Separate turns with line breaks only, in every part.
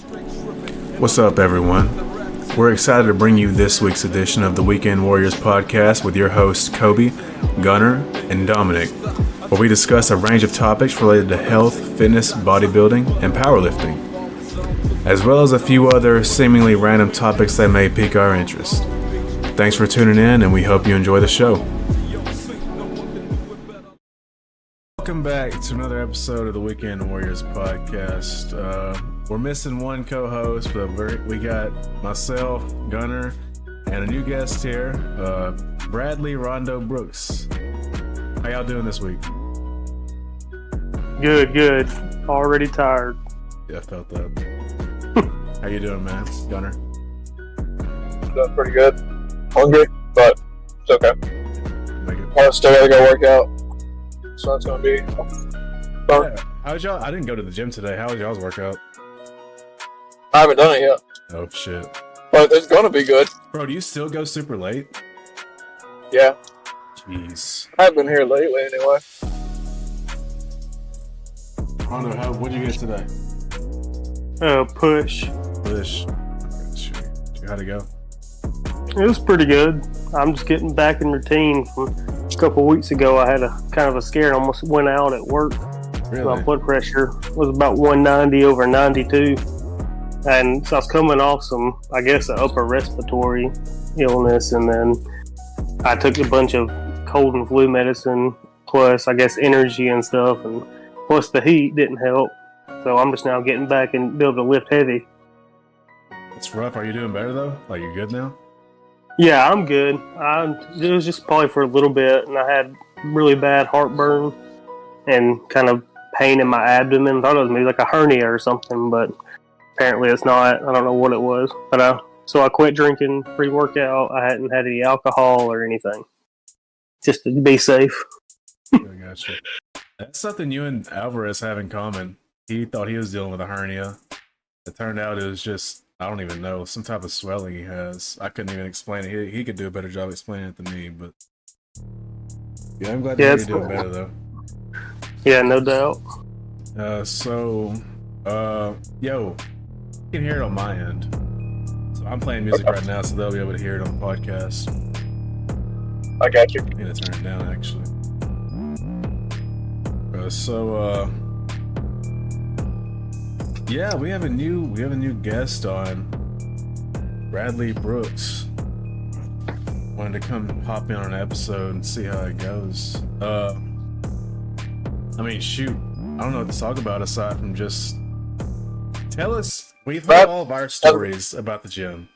What's up, everyone? We're excited to bring you this week's edition of the Weekend Warriors podcast with your hosts Kobe, Gunner, and Dominic, where we discuss a range of topics related to health, fitness, bodybuilding, and powerlifting, as well as a few other seemingly random topics that may pique our interest. Thanks for tuning in, and we hope you enjoy the show. Welcome back to another episode of the Weekend Warriors podcast. We're missing one co-host, but we got myself, Gunner, and a new guest here, Bradley Rondo Brooks. How y'all doing this week?
Good. Already tired.
Yeah, I felt that. How you doing, man? Gunner?
Doing pretty good. Hungry, but it's okay. I still gotta go work out, so it's gonna be fun.
Yeah. How's y'all? I didn't go to the gym today. How was y'all's workout?
I haven't done it yet.
Oh shit!
But it's gonna be good.
Bro, do you still go super late?
Yeah.
Jeez.
I haven't been here lately anyway.
Rondo, what'd you get today?
Push.
Push. How'd it go?
It was pretty good. I'm just getting back in routine. From a couple of weeks ago, I had a kind of a scare and almost went out at work.
Really?
My blood pressure was about 190 over 92. And so I was coming off some, I guess, an upper respiratory illness. And then I took a bunch of cold and flu medicine, plus, I guess, energy and stuff. And plus the heat didn't help. So I'm just now getting back and be able to lift heavy.
It's rough. Are you doing better, though? Like, you good now?
Yeah, I'm good. It was just probably for a little bit, and I had really bad heartburn and kind of pain in my abdomen. I thought it was maybe like a hernia or something, but apparently it's not. I don't know what it was. But so I quit drinking pre-workout. I hadn't had any alcohol or anything, just to be safe.
I gotcha. That's something you and Alvarez have in common. He thought he was dealing with a hernia. It turned out it was just, I don't even know, some type of swelling he has. I couldn't even explain it. He could do a better job explaining it than me, but yeah, I'm glad to hear you're doing better, though.
Yeah, no doubt.
Yo, you can hear it on my end. So I'm playing music right now, so they'll be able to hear it on the podcast.
I got you.
I'm gonna turn it down, actually. Yeah, we have a new guest on, Bradley Brooks. Wanted to come hop in on an episode and see how it goes. I mean, shoot, I don't know what to talk about aside from just tell us. We've heard all of our stories about the gym.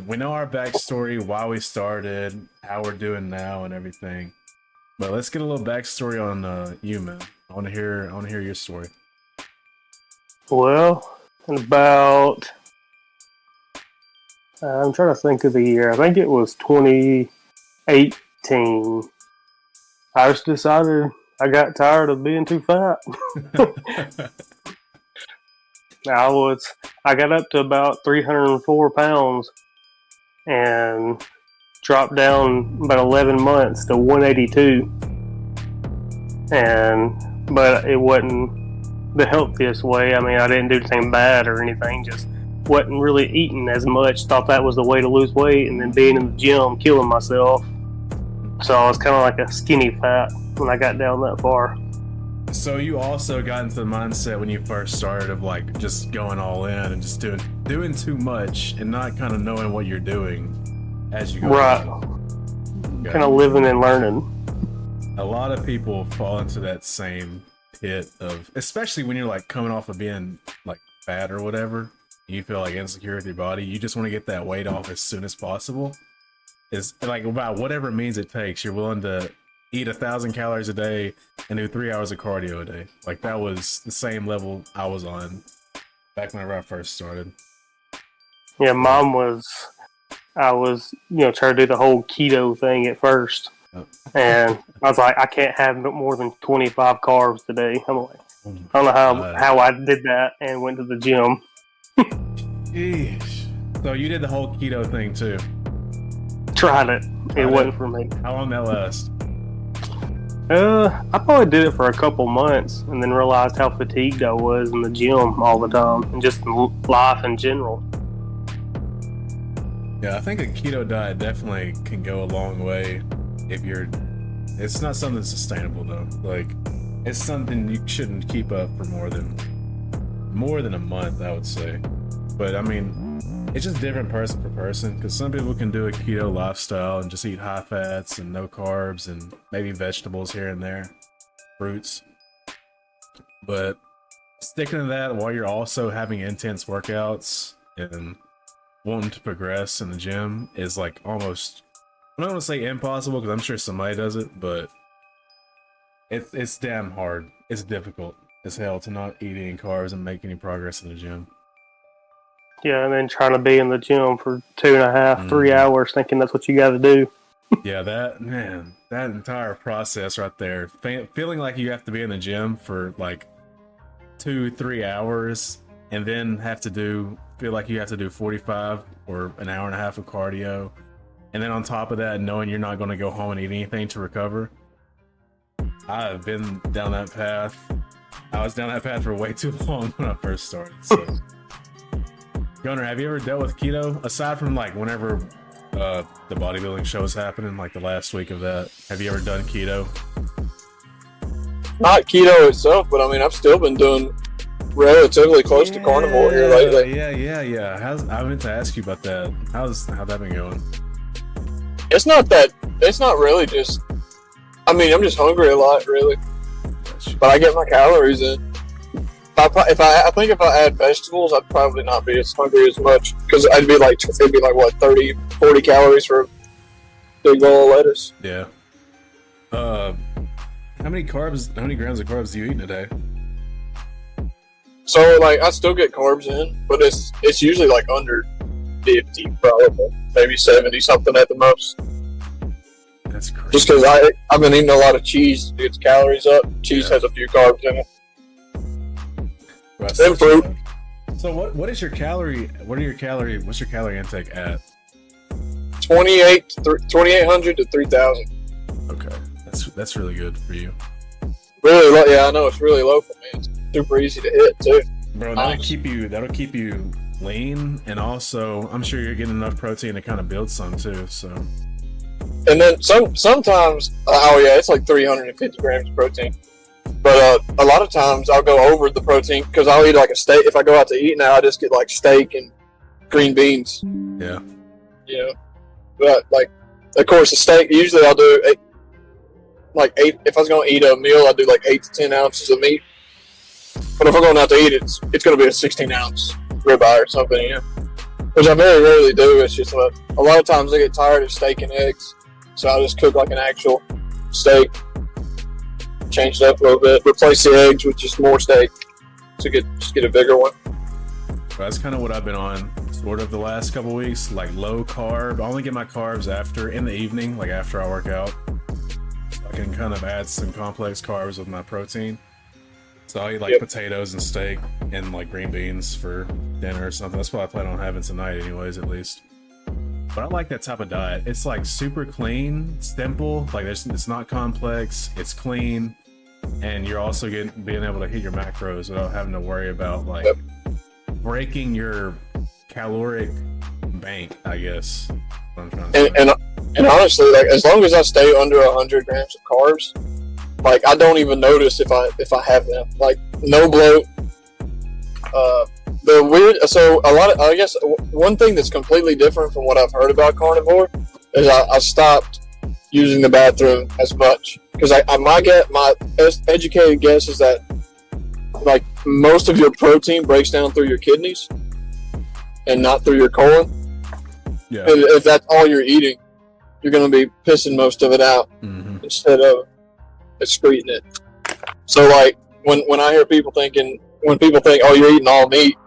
We know our backstory, why we started, how we're doing now, and everything. But let's get a little backstory on you, man. I want to hear your story.
Well, about I'm trying to think of the year. I think it was 2018. I just decided I got tired of being too fat. I got up to about 304 pounds and dropped down about 11 months to 182. But it wasn't the healthiest way. I mean, I didn't do anything bad or anything, just wasn't really eating as much. Thought that was the way to lose weight, and then being in the gym, killing myself. So I was kind of like a skinny fat when I got down that far.
So you also got into the mindset when you first started of like just going all in and just doing too much and not kind of knowing what you're doing as you go.
Right. Kind of living and learning.
A lot of people fall into that same pit of, especially when you're like coming off of being like fat or whatever, you feel like insecure with your body. You just want to get that weight off as soon as possible. It's like about whatever means it takes. You're willing to eat 1,000 calories a day and do 3 hours of cardio a day. Like that was the same level I was on back whenever I first started.
Yeah, I was, trying to do the whole keto thing at first. Oh. And I was like, I can't have no more than 25 carbs today. I'm like, I don't know how I did that and went to the gym.
Jeez. So you did the whole keto thing too?
Tried it. It wasn't for me.
How long that last?
I probably did it for a couple months and then realized how fatigued I was in the gym all the time and just life in general.
Yeah, I think a keto diet definitely can go a long way if you're. It's not something sustainable though. Like, it's something you shouldn't keep up for more than a month, I would say. But I mean, it's just different person for person. Because some people can do a keto lifestyle and just eat high fats and no carbs and maybe vegetables here and there, fruits. But sticking to that while you're also having intense workouts and wanting to progress in the gym is like almost, I'm not gonna say impossible because I'm sure somebody does it, but it's damn hard. It's difficult as hell to not eat any carbs and make any progress in the gym.
Yeah, and then trying to be in the gym for 2.5, 3 hours thinking that's what you got to do.
Yeah, that entire process right there, feeling like you have to be in the gym for like 2-3 hours and then feel like you have to do 45 or an hour and a half of cardio, and then on top of that knowing you're not going to go home and eat anything to recover. I've been down that path. I was down that path for way too long when I first started. So Gunnar, have you ever dealt with keto aside from like whenever the bodybuilding show was happening, like the last week of that? Have you ever done keto?
Not keto itself, but I mean, I've still been doing relatively close to carnivore here lately.
Yeah. I meant to ask you about that. How's that been going?
It's not really just, I mean, I'm just hungry a lot, really. But I get my calories in. I think if I add vegetables, I'd probably not be as hungry as much because it'd be like what, 30, 40 calories for a big bowl of lettuce.
Yeah. How many grams of carbs do you eat in a day?
So like, I still get carbs in, but it's usually like under 50, probably maybe 70 something at the most.
That's crazy.
Just because I've been eating a lot of cheese to get the calories up. Cheese has a few carbs in it. And fruit.
So what's your calorie intake at?
2,800 to 3,000.
Okay, that's really good for you.
Really low, yeah, I know it's really low for me. It's super easy to hit too.
Bro, that'll keep you lean, and also I'm sure you're getting enough protein to kind of build some too. So.
And then sometimes, it's like 350 grams of protein. But a lot of times I'll go over the protein because I'll eat like a steak. If I go out to eat now, I just get like steak and green beans.
Yeah.
You know, but like, of course, the steak, usually I'll do eight. If I was going to eat a meal, I'd do like 8 to 10 ounces of meat. But if I'm going out to eat, it's going to be a 16-ounce ribeye or something, you know? Which I very rarely do. It's just a lot of times I get tired of steak and eggs. So I'll just cook like an actual steak. Change it up a little bit. Replace the eggs with just more steak to get a bigger one.
That's kind of what I've been on sort of the last couple weeks, like low carb. I only get my carbs in the evening, like after I work out. So I can kind of add some complex carbs with my protein. So I'll eat like potatoes and steak and like green beans for dinner or something. That's what I plan on having tonight anyways, at least. But I like that type of diet. It's like super clean, simple, like it's not complex, it's clean, and you're also being able to hit your macros without having to worry about like breaking your caloric bank, I guess. What I'm trying to say.
And honestly, like as long as I stay under 100 grams of carbs, like I don't even notice if I have them. Like no bloat. I guess one thing that's completely different from what I've heard about carnivore is I stopped using the bathroom as much because my educated guess is that like most of your protein breaks down through your kidneys and not through your colon. Yeah. And if that's all you're eating, you're going to be pissing most of it out instead of excreting it. So like when I hear people think, oh, you're eating all meat,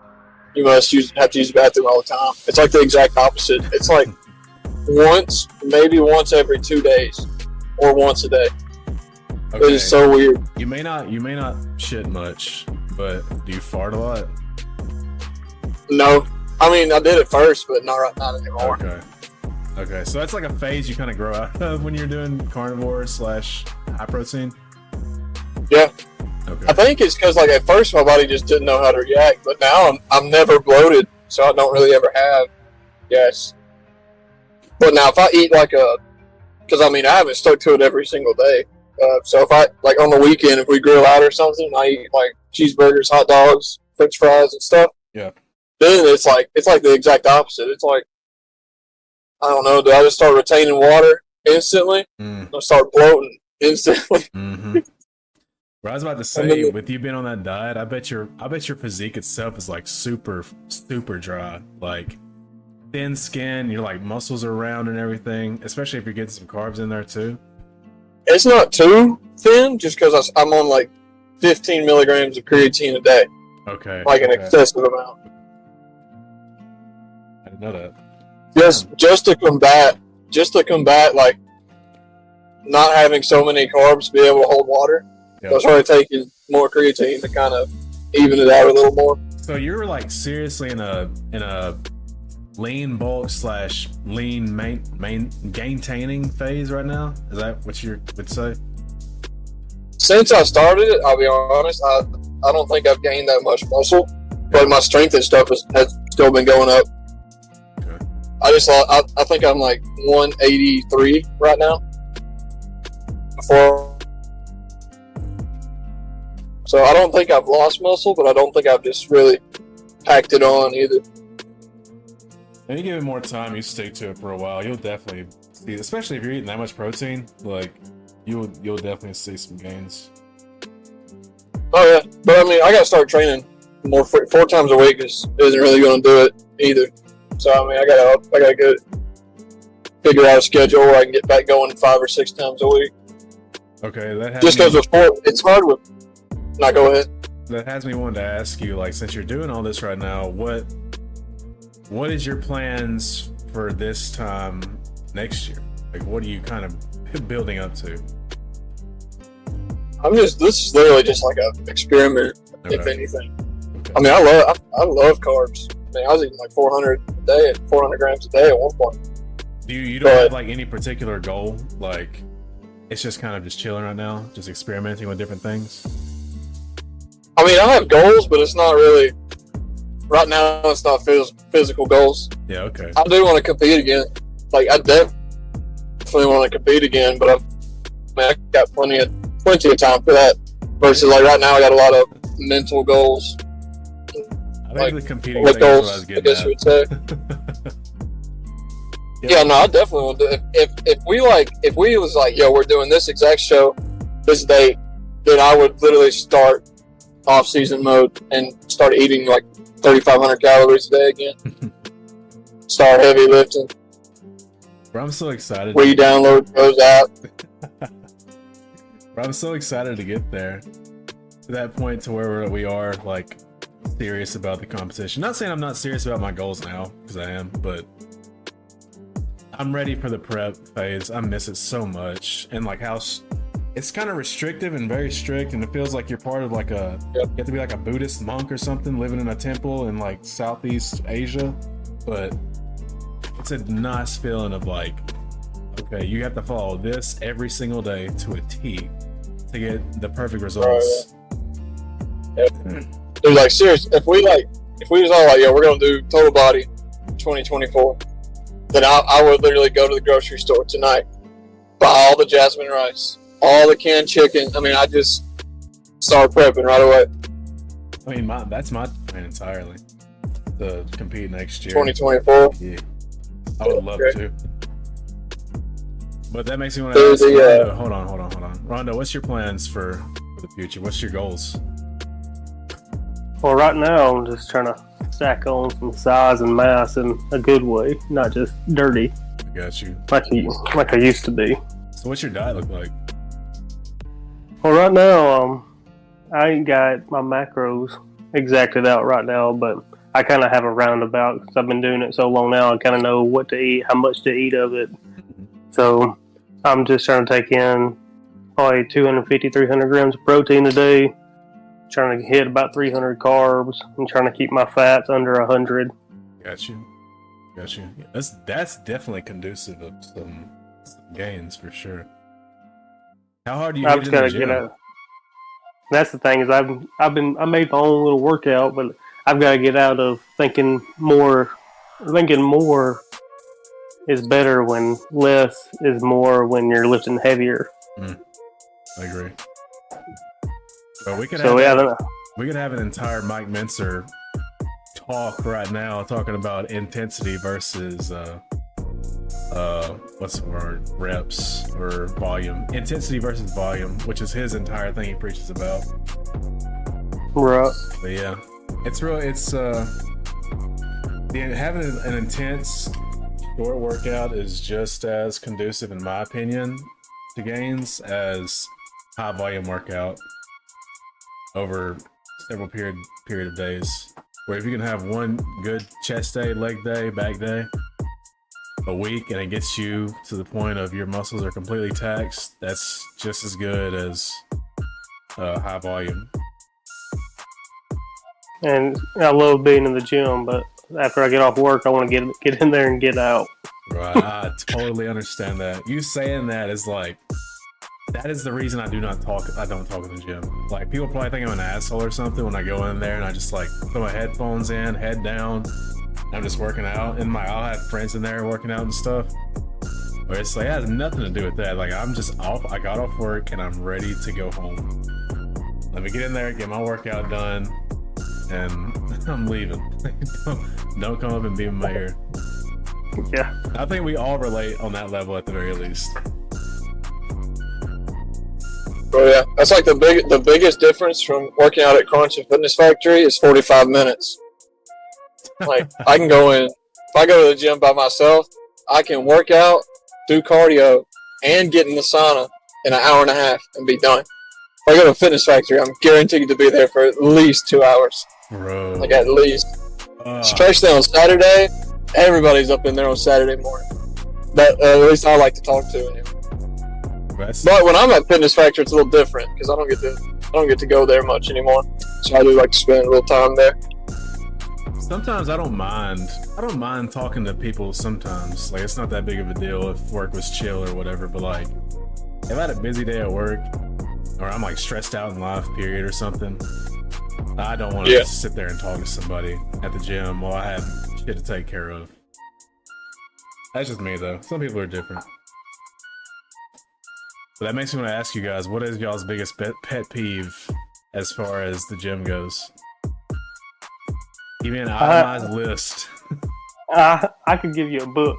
you must have to use the bathroom all the time. It's like the exact opposite. It's like maybe once every 2 days or once a day. Okay. It is so weird.
You may not shit much, but do you fart a lot?
No. I mean, I did at first, but not anymore.
Okay. Okay, so that's like a phase you kind of grow out of when you're doing carnivore / high protein.
Yeah.
Okay.
I think it's because like at first my body just didn't know how to react, but now I'm never bloated, so I don't really ever have gas. But now if I eat because I mean I haven't stuck to it every single day. So if I like on the weekend, if we grill out or something, I eat like cheeseburgers, hot dogs, French fries, and stuff.
Yeah.
Then it's like the exact opposite. It's like I don't know. Do I just start retaining water instantly? I start bloating instantly.
Mm-hmm. What I was about to say, with you being on that diet, I bet your physique itself is like super dry, like thin skin. Your like muscles are round and everything, especially if you're getting some carbs in there too.
It's not too thin, just because I'm on like 15 milligrams of creatine a day.
Okay.
Like an excessive amount.
I didn't know that.
Just to combat like not having so many carbs to be able to hold water.
Yep.
I started taking more creatine to kind of even it out a little more.
So you're like seriously in a lean bulk / lean maintaining phase right now? Is that what you would say?
Since I started it, I'll be honest, I don't think I've gained that much muscle, but my strength and stuff has still been going up.
Okay.
I think I'm like 183 right now. So I don't think I've lost muscle, but I don't think I've just really packed it on either.
When you give it more time, you stick to it for a while, you'll definitely see, especially if you're eating that much protein, like you'll definitely see some gains.
Oh yeah, but I mean, I gotta start training more. 4 times a week isn't really going to do it either. So I mean, I gotta figure out a schedule where I can get back going 5 or 6 times a week.
Okay, that has
just because with sport, it's hard with. Now go ahead.
That has me wanting to ask you, like, since you're doing all this right now, what is your plans for this time next year? Like, what are you kind of building up to?
This is literally just like an experiment, if anything.
Okay.
I mean, I love carbs. I mean, I was eating like 400 grams a day at one point.
You don't have like any particular goal? Like, it's just kind of just chilling right now, just experimenting with different things?
I mean, I have goals, but it's not really. Right now, it's not physical goals.
Yeah, okay.
I do want to compete again. Like, I definitely want to compete again, but I got plenty of time for that. Versus, like, right now, I got a lot of mental goals.
I think the competing
like
thing is
goals,
what I was
I
getting
guess you would say. Yeah, no, I definitely want to. If we was like, yo, we're doing this exact show, this date, then I would literally start off-season mode and start eating like 3,500 calories a day again. Start heavy lifting.
Bro, I'm so excited.
Where you download those apps.
Bro, I'm so excited to get there. To that point to where we are like serious about the competition. Not saying I'm not serious about my goals now, because I am, but I'm ready for the prep phase. I miss it so much. And like how it's kind of restrictive and very strict, and it feels like you're part of like you have to be like a Buddhist monk or something living in a temple in like Southeast Asia. But it's a nice feeling of like, okay, you have to follow this every single day to a T to get the perfect results.
Dude, like serious, if we was all like, yo, we're gonna do total body 2024, then I would literally go to the grocery store tonight, buy all the jasmine rice, all the canned chicken. I mean, I just start prepping right away.
I mean, that's my plan entirely to compete next year.
2024.
Yeah, I would love to. But that makes me want to ask Rondo, hold on. Rondo, what's your plans for the future? What's your goals?
Well, right now I'm just trying to stack on some size and mass in a good way, not just dirty.
I got you.
Like I used to be.
So what's your diet look like?
Well, right now, I ain't got my macros exacted out right now, but I kind of have a roundabout because I've been doing it so long now. I kind of know what to eat, how much to eat of it. So I'm just trying to take in probably 250, 300 grams of protein a day, trying to hit about 300 carbs, and trying to keep my fats under 100.
Got you. Got you. Yeah, that's definitely conducive of some gains for sure. How hard do you
I've
hit
just
in the
got to get
gym?
out. That's the thing is I made my own little workout, but I've got to get out of thinking more. Thinking more is better when less is more when you're lifting heavier.
I agree. But we could
So
have
yeah, I
that.
don't know.
We could have an entire Mike Mincer talk right now, talking about intensity versus what's the word? Reps or volume. Intensity versus volume, which is his entire thing he preaches about.
Right.
But yeah, it's real. It's having an intense short workout is just as conducive, in my opinion, to gains as high volume workout over several period of days. Where if you can have one good chest day, leg day, back day a week, and it gets you to the point of your muscles are completely taxed, that's just as good as high volume.
And I love being in the gym, but after I get off work, I want to get in there and get out.
Right, I totally understand that. You saying that is like, that is the reason I don't talk in the gym. Like, people probably think I'm an asshole or something when I go in there and I just like put my headphones in, head down, I'm just working out. And I'll have friends in there working out and stuff. But it's like, it has nothing to do with that. Like, I'm just off, I got off work and I'm ready to go home. Let me get in there, get my workout done, and I'm leaving. don't come up and be in my ear.
Yeah.
I think we all relate on that level at the very least.
Oh yeah, that's like the biggest difference from working out at Crunch and Fitness Factory is 45 minutes. Like, I can go in, if I go to the gym by myself, I can work out, do cardio, and get in the sauna in an hour and a half and be done. If I go to Fitness Factory, I'm guaranteed to be there for at least 2 hours.
Bro.
Like, at least. Especially on Saturday, everybody's up in there on Saturday morning. That at least I like to talk to anyway. But when I'm at Fitness Factory, it's a little different because I don't get to go there much anymore. So I do like to spend a little time there.
Sometimes I don't mind talking to people sometimes. Like, it's not that big of a deal if work was chill or whatever, but like, if I had a busy day at work or I'm like stressed out in life period or something, I don't want to sit there and talk to somebody at the gym while I have shit to take care of. That's just me though. Some people are different. But that makes me want to ask you guys, what is y'all's biggest pet peeve as far as the gym goes? Give me an itemized list.
I could give you a book.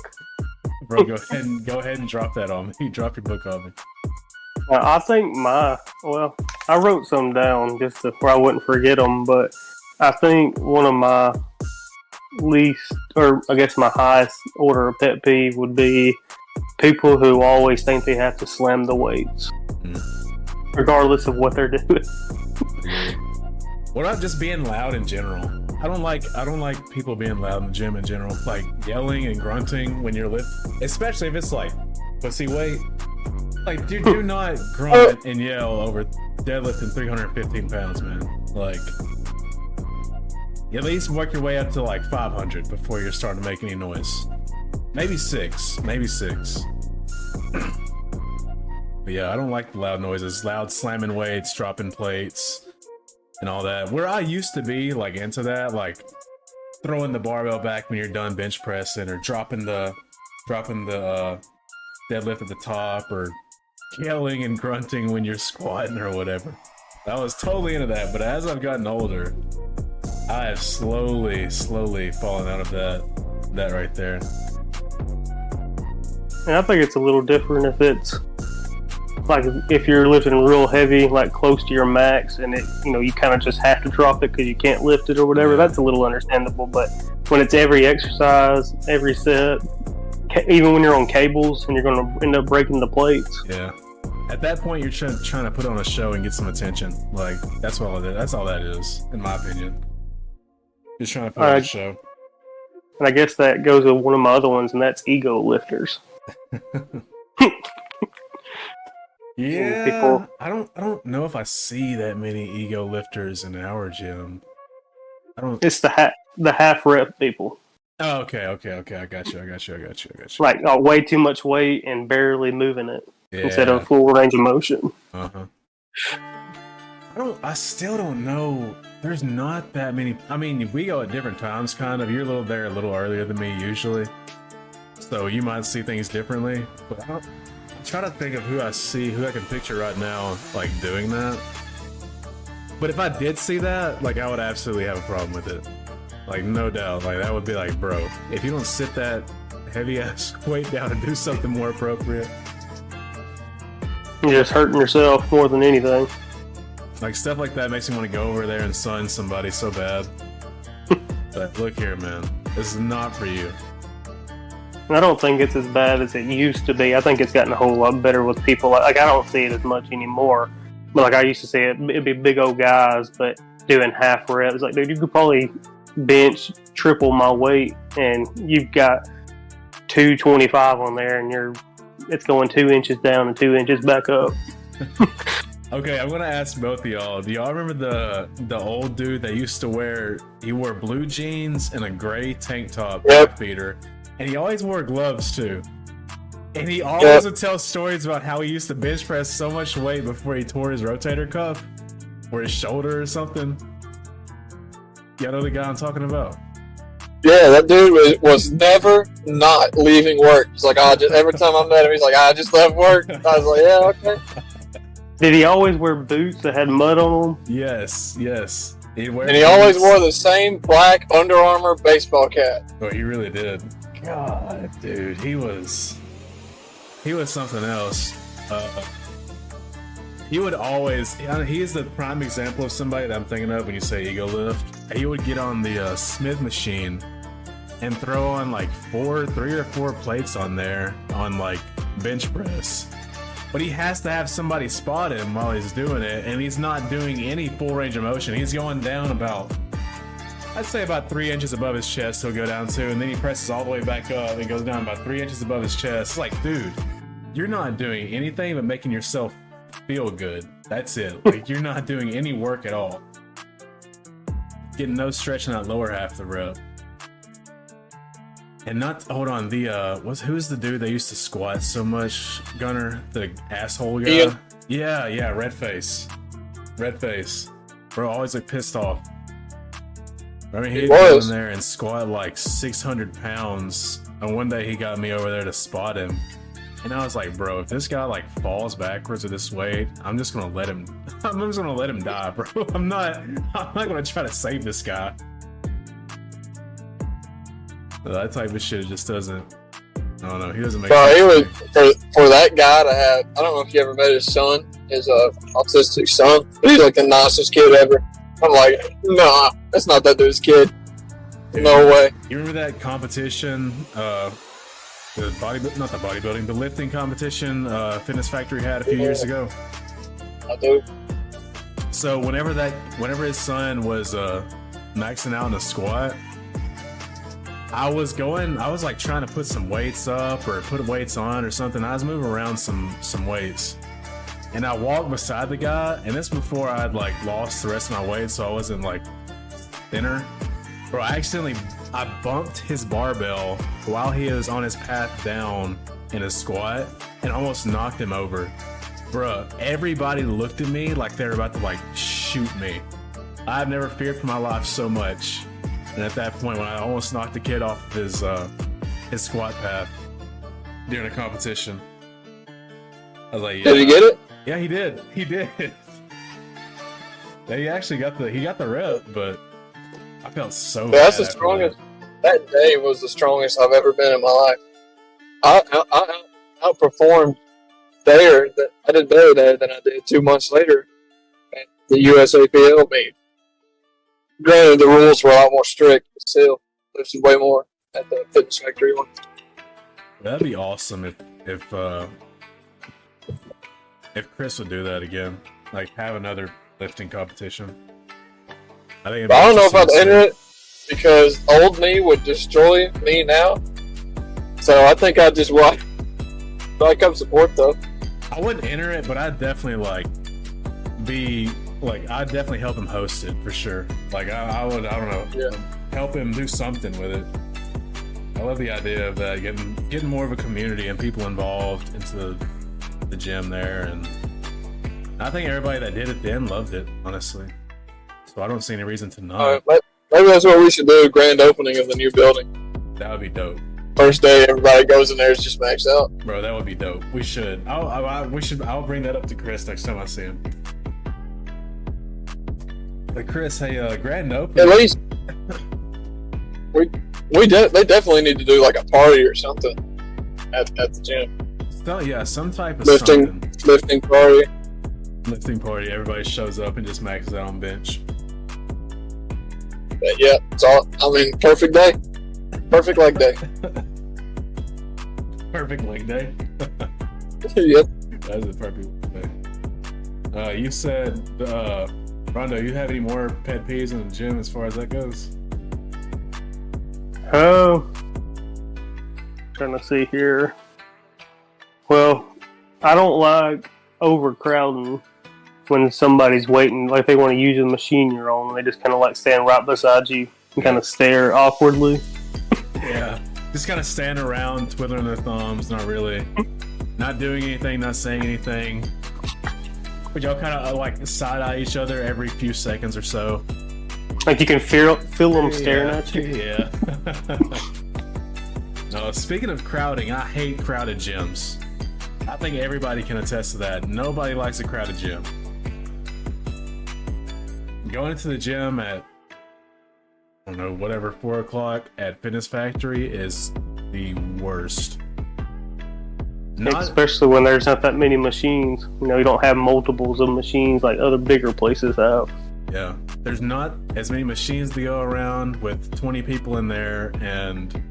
Bro, go ahead and drop that on me. Drop your book on me.
I think I wrote some down just where I wouldn't forget them, but I think one of my least, or I guess my highest order of pet peeve would be people who always think they have to slam the weights, regardless of what they're doing.
What about just being loud in general? I don't like people being loud in the gym in general, like yelling and grunting when you're lifting, especially if it's like pussy weight. Like, dude, do not grunt and yell over deadlifting 315 pounds, man. Like, at least work your way up to like 500 before you're starting to make any noise. Maybe six. But yeah, I don't like the loud noises, loud slamming weights, dropping plates, and all that. Where I used to be like into that, like throwing the barbell back when you're done bench pressing, or dropping the deadlift at the top, or yelling and grunting when you're squatting or whatever. I was totally into that, but as I've gotten older, I have slowly fallen out of that right there.
And I think it's a little different if it's like if you're lifting real heavy, like close to your max, and you kind of just have to drop it because you can't lift it or whatever. Yeah. That's a little understandable. But when it's every exercise, every set, even when you're on cables and you're going to end up breaking the plates.
Yeah. At that point, you're trying to put on a show and get some attention. Like, that's all that is, in my opinion. Just trying to put on a show.
And I guess that goes with one of my other ones, and that's ego lifters.
Yeah, I don't know if I see that many ego lifters in our gym.
It's the half rep people.
Oh, okay. I got you.
Like way too much weight and barely moving it instead
Yeah.
of full range of motion.
Uh-huh. I still don't know. There's not that many. I mean, we go at different times, kind of. You're a little earlier than me usually. So you might see things differently. But I'm trying to think of who I can picture right now, like doing that. But if I did see that, like I would absolutely have a problem with it. Like no doubt. Like that would be like, bro, if you don't sit that heavy ass weight down and do something more appropriate.
You're just hurting yourself more than anything.
Like stuff like that makes me want to go over there and sun somebody so bad. But look here, man, this is not for you.
And I don't think it's as bad as it used to be. I think it's gotten a whole lot better with people. Like I don't see it as much anymore. But like I used to see it, it'd be big old guys, but doing half reps. Like, dude, you could probably bench triple my weight, and you've got 225 on there, and it's going 2 inches down and 2 inches back up.
Okay, I'm gonna ask both of y'all. Do y'all remember the old dude that used to he wore blue jeans and a gray tank top, beater, and he always wore gloves too. And he always would tell stories about how he used to bench press so much weight before he tore his rotator cuff or his shoulder or something. Y'all know the guy I'm talking about?
Yeah, that dude was never not leaving work. It's like, every time I met him, he's like, I just left work. I was like, yeah, okay.
Did he always wear boots that had mud on them?
Yes.
And he always wore the same black Under Armour baseball cap.
Oh, he really did. God, dude, he was something else. He would always, he is the prime example of somebody that I'm thinking of when you say ego lift. He would get on the Smith machine and throw on like 3 or 4 plates on there on like bench press. But he has to have somebody spot him while he's doing it, and he's not doing any full range of motion. He's going down I'd say about 3 inches above his chest he'll go down to, and then he presses all the way back up and goes down about 3 inches above his chest. It's like, dude, you're not doing anything but making yourself feel good. That's it. Like, you're not doing any work at all. Getting no stretch in that lower half of the rep. And hold on, who's the dude that used to squat so much, Gunner? The asshole guy?
Ian.
Yeah, red face. Bro, always like pissed off. I mean, he'd go in there and squat like 600 pounds. And one day he got me over there to spot him. And I was like, bro, if this guy like falls backwards with this weight, I'm just gonna let him die, bro. I'm not gonna try to save this guy. That type of shit just doesn't. I don't know. He doesn't make.
Bro, he was for that guy to have. I don't know if you ever met his son, his autistic son. He's like the nicest kid ever. I'm like, nah, that's not that dude's kid.
Dude,
no way.
You remember that competition? The lifting competition Fitness Factory had a few years ago.
I do.
So whenever his son was maxing out in a squat, I was like trying to put some weights up or put weights on or something. I was moving around some weights, and I walked beside the guy, and this before I'd like lost the rest of my weight, so I wasn't like thinner. Bro, I bumped his barbell while he was on his path down in a squat and almost knocked him over. Bruh, everybody looked at me like they were about to like shoot me. I've never feared for my life so much. And at that point, when I almost knocked the kid off of his squat path during a competition, I was like, yeah.
Did he get it?
Yeah, he did. Yeah, he actually got the rep, but I felt so bad.
That's the strongest. That day was the strongest I've ever been in my life. I outperformed there. I did better there than I did 2 months later at the USAPL meet. Granted, the rules were a lot more strict, but still, lifted way more at the Fitness Factory one.
That'd be awesome if Chris would do that again, like have another lifting competition. I
don't know if I'd enter it because old me would destroy me now. So I think I'd just watch. But I come support though.
I wouldn't enter it, but I'd definitely I'd definitely help him host it for sure. Like I would, I don't know, help him do something with it. I love the idea of that, getting more of a community and people involved into the gym there, and I think everybody that did it then loved it, honestly. So I don't see any reason to not.
Maybe that's what we should do. Grand opening of the new building.
That would be dope.
First day, everybody goes in there, it's just maxed out.
Bro, that would be dope. We should. I'll bring that up to Chris next time I see him. But Chris, hey, grand opening.
At least they definitely need to do like a party or something at the gym.
So, yeah, some type of
lifting party.
Lifting party. Everybody shows up and just maxes out on bench.
But yeah, it's all. I mean, perfect day. Perfect leg day.
Perfect leg day.
Yep.
That is a perfect leg day. You said, Rondo, you have any more pet peeves in the gym as far as that goes?
Trying to see here. Well, I don't like overcrowding when somebody's waiting, like they want to use the machine you're on, and they just kind of like stand right beside you and kind of stare awkwardly.
Yeah, just kind of stand around, twiddling their thumbs, not doing anything, not saying anything. But y'all kind of like side eye each other every few seconds or so.
Like you can feel them staring at you.
Yeah. No, speaking of crowding, I hate crowded gyms. I think everybody can attest to that. Nobody likes a crowded gym. Going into the gym at, I don't know, whatever, 4 o'clock at Fitness Factory is the worst.
Especially when there's not that many machines. You know, you don't have multiples of machines like other bigger places have.
Yeah, there's not as many machines to go around with 20 people in there, and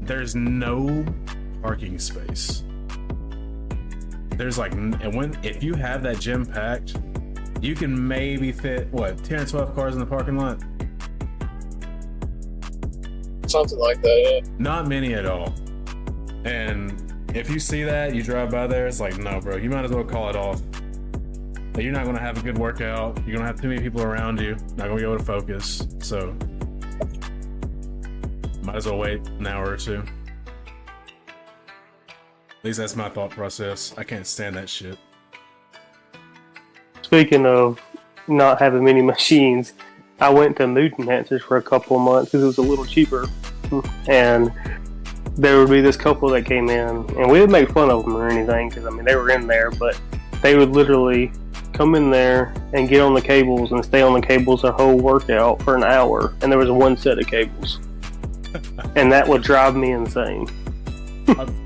there's no parking space. There's like, if you have that gym packed, you can maybe fit, 10 or 12 cars in the parking lot?
Something like that, yeah.
Not many at all. And if you see that, you drive by there, it's like, no, bro, you might as well call it off. Like, you're not going to have a good workout. You're going to have too many people around you. Not going to be able to focus. So, might as well wait an hour or two. At least that's my thought process. I can't stand that shit.
Speaking of not having many machines, I went to mood enhancers for a couple of months because it was a little cheaper. And there would be this couple that came in, and we didn't make fun of them or anything because, I mean, they were in there, but they would literally come in there and get on the cables and stay on the cables their whole workout for an hour, and there was one set of cables. And that would drive me insane.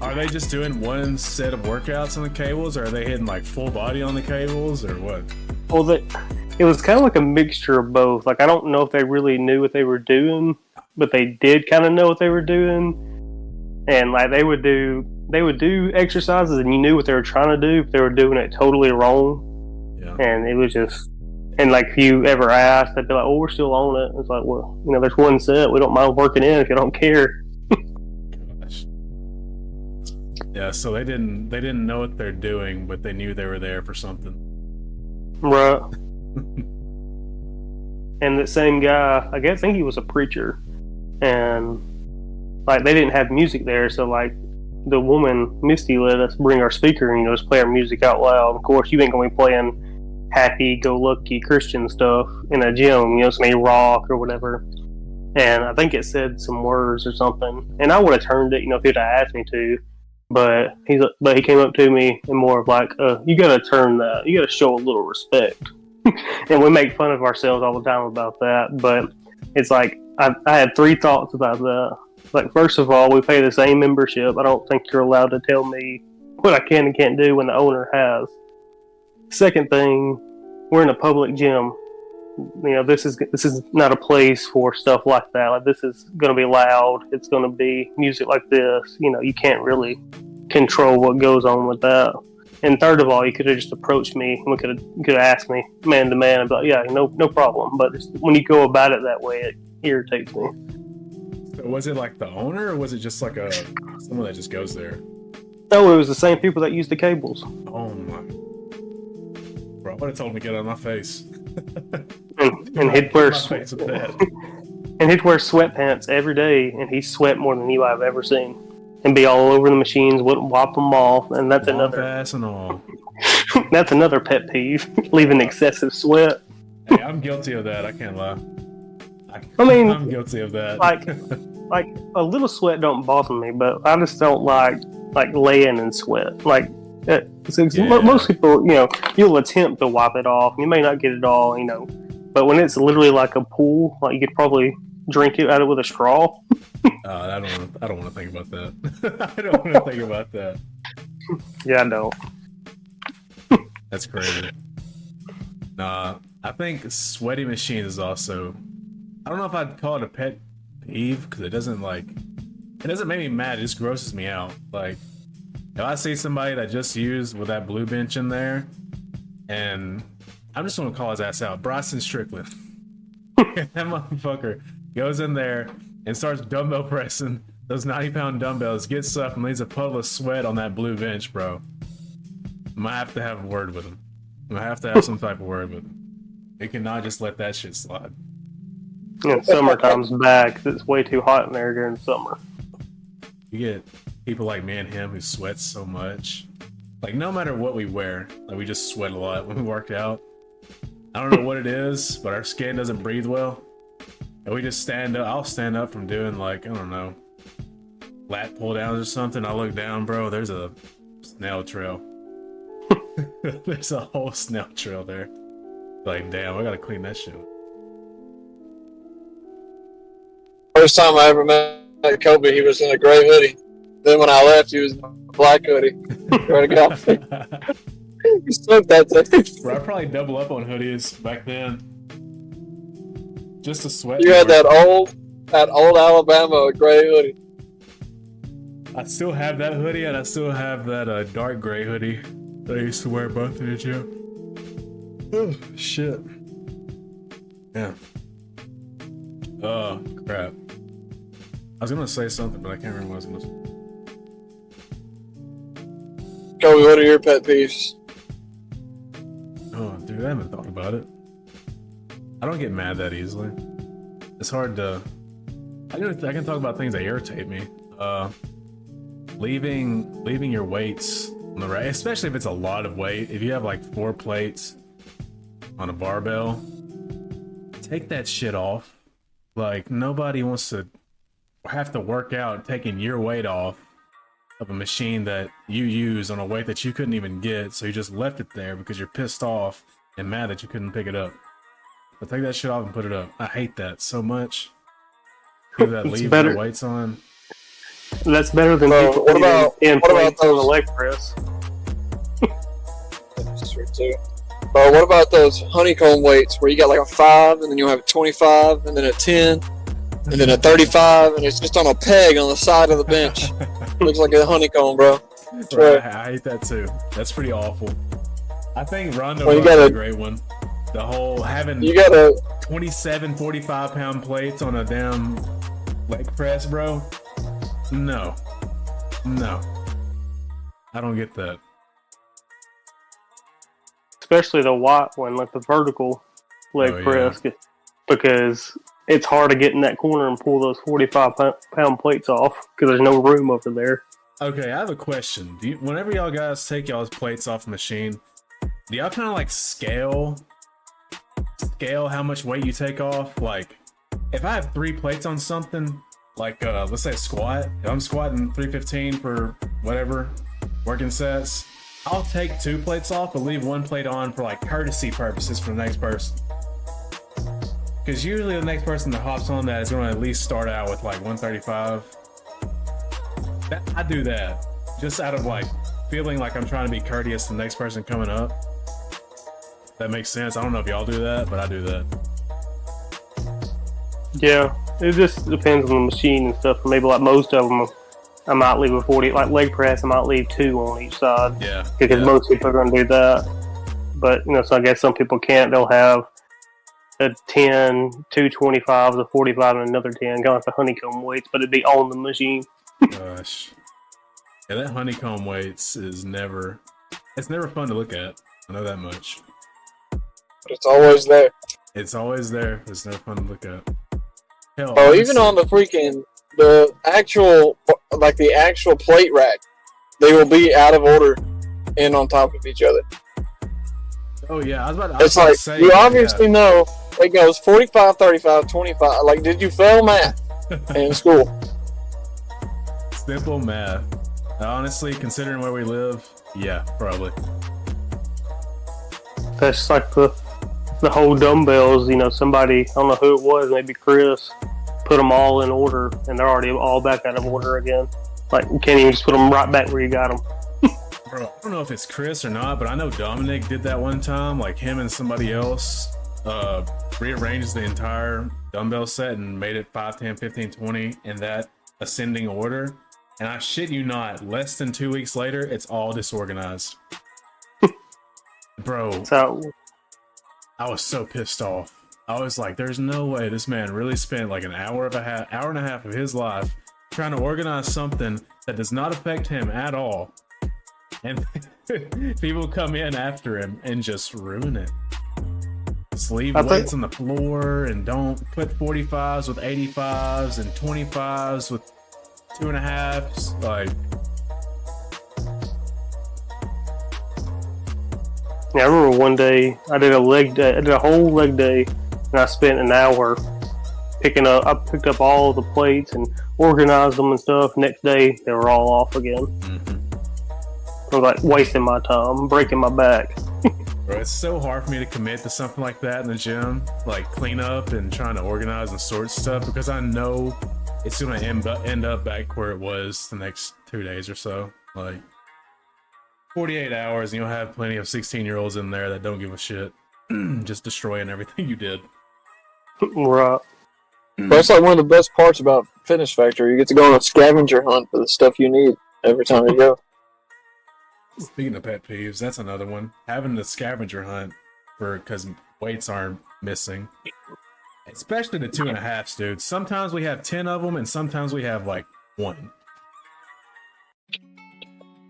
Are they just doing one set of workouts on the cables, or are they hitting like full body on the cables, or what?
Well, it was kind of like a mixture of both. Like, I don't know if they really knew what they were doing, but they did kind of know what they were doing. And like they would do exercises, and you knew what they were trying to do, but they were doing it totally wrong.
Yeah.
And it was just, and like if you ever asked, they'd be like, "Oh, we're still on it." It's like, well, you know, there's one set. We don't mind working in if you don't care.
Gosh. Yeah. So they didn't know what they're doing, but they knew they were there for something.
Right. And the same guy, I think he was a preacher, and like they didn't have music there, so like the woman Misty let us bring our speaker and just play our music out loud. Of course, you ain't gonna be playing happy-go-lucky Christian stuff in a gym, some rock or whatever. And I think it said some words or something, and I would have turned it, if he'd have asked me to. But he came up to me and more of like, you gotta turn that. You gotta show a little respect. And we make fun of ourselves all the time about that. But it's like I had 3 thoughts about that. Like, first of all, we pay the same membership. I don't think you're allowed to tell me what I can and can't do when the owner has. Second thing, we're in a public gym. This is not a place for stuff like that. Like, this is going to be loud. It's going to be music like this. You can't really control what goes on with that. And third of all, you could have just approached me and could have asked me man to man and be like, yeah, no problem. But when you go about it that way, it irritates me.
So was it like the owner, or was it just like someone that just goes there?
No, it was the same people that use the cables.
Oh my! Bro, I would have told him to get out of my face.
and head first.
My face with that.
And he'd wear sweatpants every day, and he sweat more than you I've ever seen. And be all over the machines, wouldn't wipe them off, and that's
Womp
another
ass and all.
that's another pet peeve, leaving excessive sweat.
Hey, I'm guilty of that. I can't lie.
I mean,
I'm guilty of that.
like a little sweat don't bother me, but I just don't like laying in sweat. Like most people, you'll attempt to wipe it off. You may not get it all, but when it's literally like a pool, like you could probably drink it out of with a straw.
I don't want to think about that. I don't want to think about that.
Yeah, I don't.
That's crazy. Nah, I think sweaty machines is also. I don't know if I'd call it a pet peeve because it doesn't make me mad. It just grosses me out. Like if I see somebody that just used with that blue bench in there, and I'm just gonna call his ass out, Bryson Strickland. That motherfucker goes in there and starts dumbbell pressing those 90-pound dumbbells, gets up and leaves a puddle of sweat on that blue bench, bro. I'm gonna have to have a word with him. I'm gonna have to have some type of word with him. They cannot just let that shit slide.
And summertime's back. It's way too hot in there during summer.
You get people like me and him who sweats so much. Like no matter what we wear, like we just sweat a lot when we work out. I don't know what it is, but our skin doesn't breathe well. And we just stand up. I'll stand up from doing like, I don't know, lat pull downs or something. I look down, bro, there's a snail trail. There's a whole snail trail there. Like, damn, I gotta clean that shit up.
First time I ever met Kobe, he was in a gray hoodie. Then when I left, he was in a black hoodie. Ready to go. He smoked that thing.
Bro, I probably double up on hoodies back then. Just to sweat.
You had that old Alabama gray hoodie.
I still have that hoodie, and I still have that dark gray hoodie that I used to wear both in the gym. Oh, shit. Yeah. Oh, crap. I was gonna say something, but I can't remember what I was gonna say.
Kobe, what are your pet peeves?
Oh, dude, I haven't thought about it. I don't get mad that easily. It's hard to... I can talk about things that irritate me. Leaving your weights on the rack, especially if it's a lot of weight. If you have like 4 plates on a barbell, take that shit off. Like, nobody wants to have to work out taking your weight off of a machine that you use on a weight that you couldn't even get, so you just left it there because you're pissed off and mad that you couldn't pick it up. But take that shit off and put it up. I hate that so much. People that leave their weights on.
That's better than people
what about
plates on the
those
leg press.
That's true too. What about those honeycomb weights where you got like a 5 and then you'll have a 25 and then a 10 and then a 35 and it's just on a peg on the side of the bench. Looks like a honeycomb, bro.
Right, I hate that too. That's pretty awful. I think Rondo
well,
was a great one. The whole having 27, 45-pound plates on a damn leg press, bro. No. I don't get that.
Especially the white one, like the vertical leg press, because it's hard to get in that corner and pull those 45-pound plates off because there's no room over there.
Okay, I have a question. Whenever y'all guys take y'all's plates off the machine, do y'all kind of like scale how much weight you take off? Like, if I have 3 plates on something, like let's say squat, if I'm squatting 315 for whatever working sets, I'll take 2 plates off but leave 1 plate on for like courtesy purposes for the next person. Because usually the next person that hops on that is going to at least start out with like 135. I do that just out of like feeling like I'm trying to be courteous to the next person coming up. That makes sense. I don't know if y'all do that, but I do that.
Yeah, it just depends on the machine and stuff. Maybe like most of them, I might leave a 40, like leg press, I might leave 2 on each side.
Yeah.
Because most people are going to do that. But, so I guess some people can't. They'll have a 10, 2 25s, a 45, and another 10, kind of like the honeycomb weights, but it'd be on the machine.
Gosh. Yeah, that honeycomb weights is never fun to look at. I know that much.
But it's always there.
It's always there. It's never fun to look at. Hell,
Oh, even
honestly,
on the actual plate rack, they will be out of order and on top of each other.
oh yeah, I was
It's
about to
like,
say,
you
yeah.
obviously know it goes 45, 35, 25. Like, did you fail math in school?
Simple math. Honestly, considering where we live, yeah, probably.
That's like the whole dumbbells. You know, somebody, I don't know who it was, maybe Chris, put them all in order, and they're already all back out of order again. Like, you can't even just put them right back where you got them.
Bro, I don't know if it's Chris or not, but I know Dominic did that one time. Like, him and somebody else rearranged the entire dumbbell set and made it 5, 10, 15, 20 in that ascending order. And I shit you not, less than 2 weeks later, it's all disorganized. Bro,
So,
I was so pissed off. I was like, there's no way this man really spent like an hour and a half of his life trying to organize something that does not affect him at all. And people come in after him and just ruin it. Just leave weights on the floor and don't put 45s with 85s and 25s with 2.5s. Like,
yeah, I remember one day I did a leg day. I did a whole leg day, and I spent an hour picking up. I picked up all the plates and organized them and stuff. Next day, they were all off again. I was like wasting my time, breaking my back.
bro, it's so hard for me to commit to something like that in the gym, like clean up and trying to organize and sort stuff, because I know it's gonna end up back where it was the next 2 days or so. Like 48 hours, and you'll have plenty of 16-year-olds in there that don't give a shit, just destroying everything you did.
Right.
But that's like one of the best parts about Fitness Factory. You get to go on a scavenger hunt for the stuff you need every time you go.
Speaking of pet peeves, that's another one. Having the scavenger hunt because weights aren't missing. Especially the 2.5s, dude. Sometimes we have 10 of them, and sometimes we have like 1.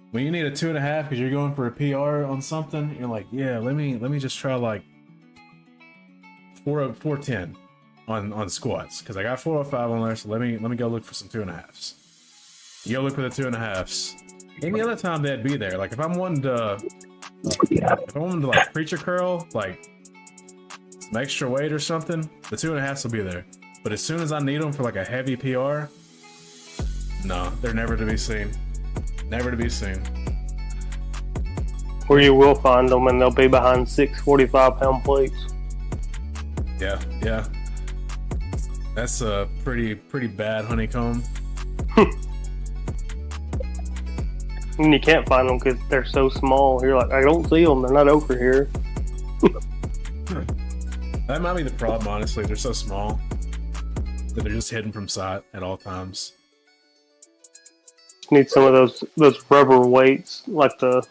When you need a 2.5 because you're going for a PR on something, you're like, yeah, let me just try like 410 on squats, because I got 405 on there. So let me go look for some 2.5s. You go look for the 2.5s. Any other time they'd be there. Like if I'm wanting to like preacher curl, like some extra weight or something, the 2.5s will be there. But as soon as I need them for like a heavy PR, no, they're never to be seen. Never to be seen.
Or you will find them, and they'll be behind 6 45-pound plates.
Yeah. That's a pretty bad honeycomb.
And you can't find them because they're so small. You're like, I don't see them. They're not over here.
That might be the problem, honestly. They're so small that they're just hidden from sight at all times.
Need some of those rubber weights, like the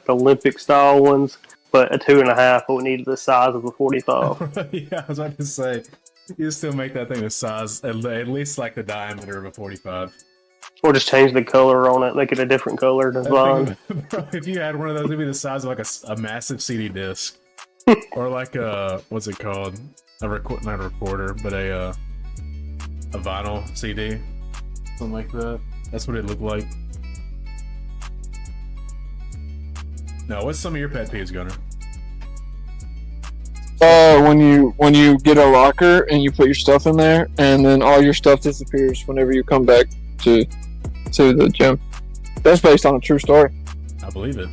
Olympic style ones, but a 2.5 would need the size of a 45.
Yeah, I was about to say, you still make that thing the size, at least like the diameter of a 45.
Or just change the color on it, make it a different color design.
Bro, if you had one of those, it'd be the size of like a massive CD disc. Or like a, what's it called? Not a recorder, but a vinyl CD. Something like that. That's what it looked like. Now, what's some of your pet peeves, Gunner?
When you get a locker and you put your stuff in there, and then all your stuff disappears whenever you come back to the gym. That's based on a true story.
I believe it.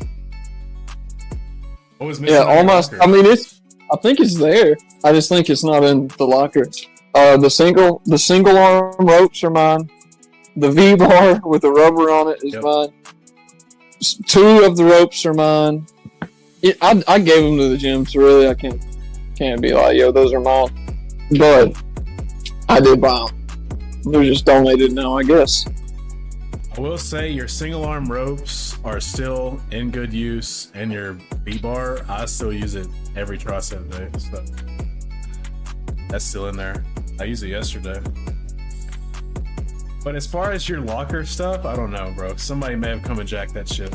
What was missing?
Yeah, almost. I mean, I think it's there. I just think it's not in the locker. The single arm ropes are mine. The V bar with the rubber on it is mine. 2 of the ropes are mine. I gave them to the gym, so really I can't be like, yo, those are mine. But I did buy them. They're just donated now, I guess.
I will say your single arm ropes are still in good use, and your V-bar, I still use it every tricep day, so that's still in there. I used it yesterday. But as far as your locker stuff, I don't know, bro. Somebody may have come and jacked that shit.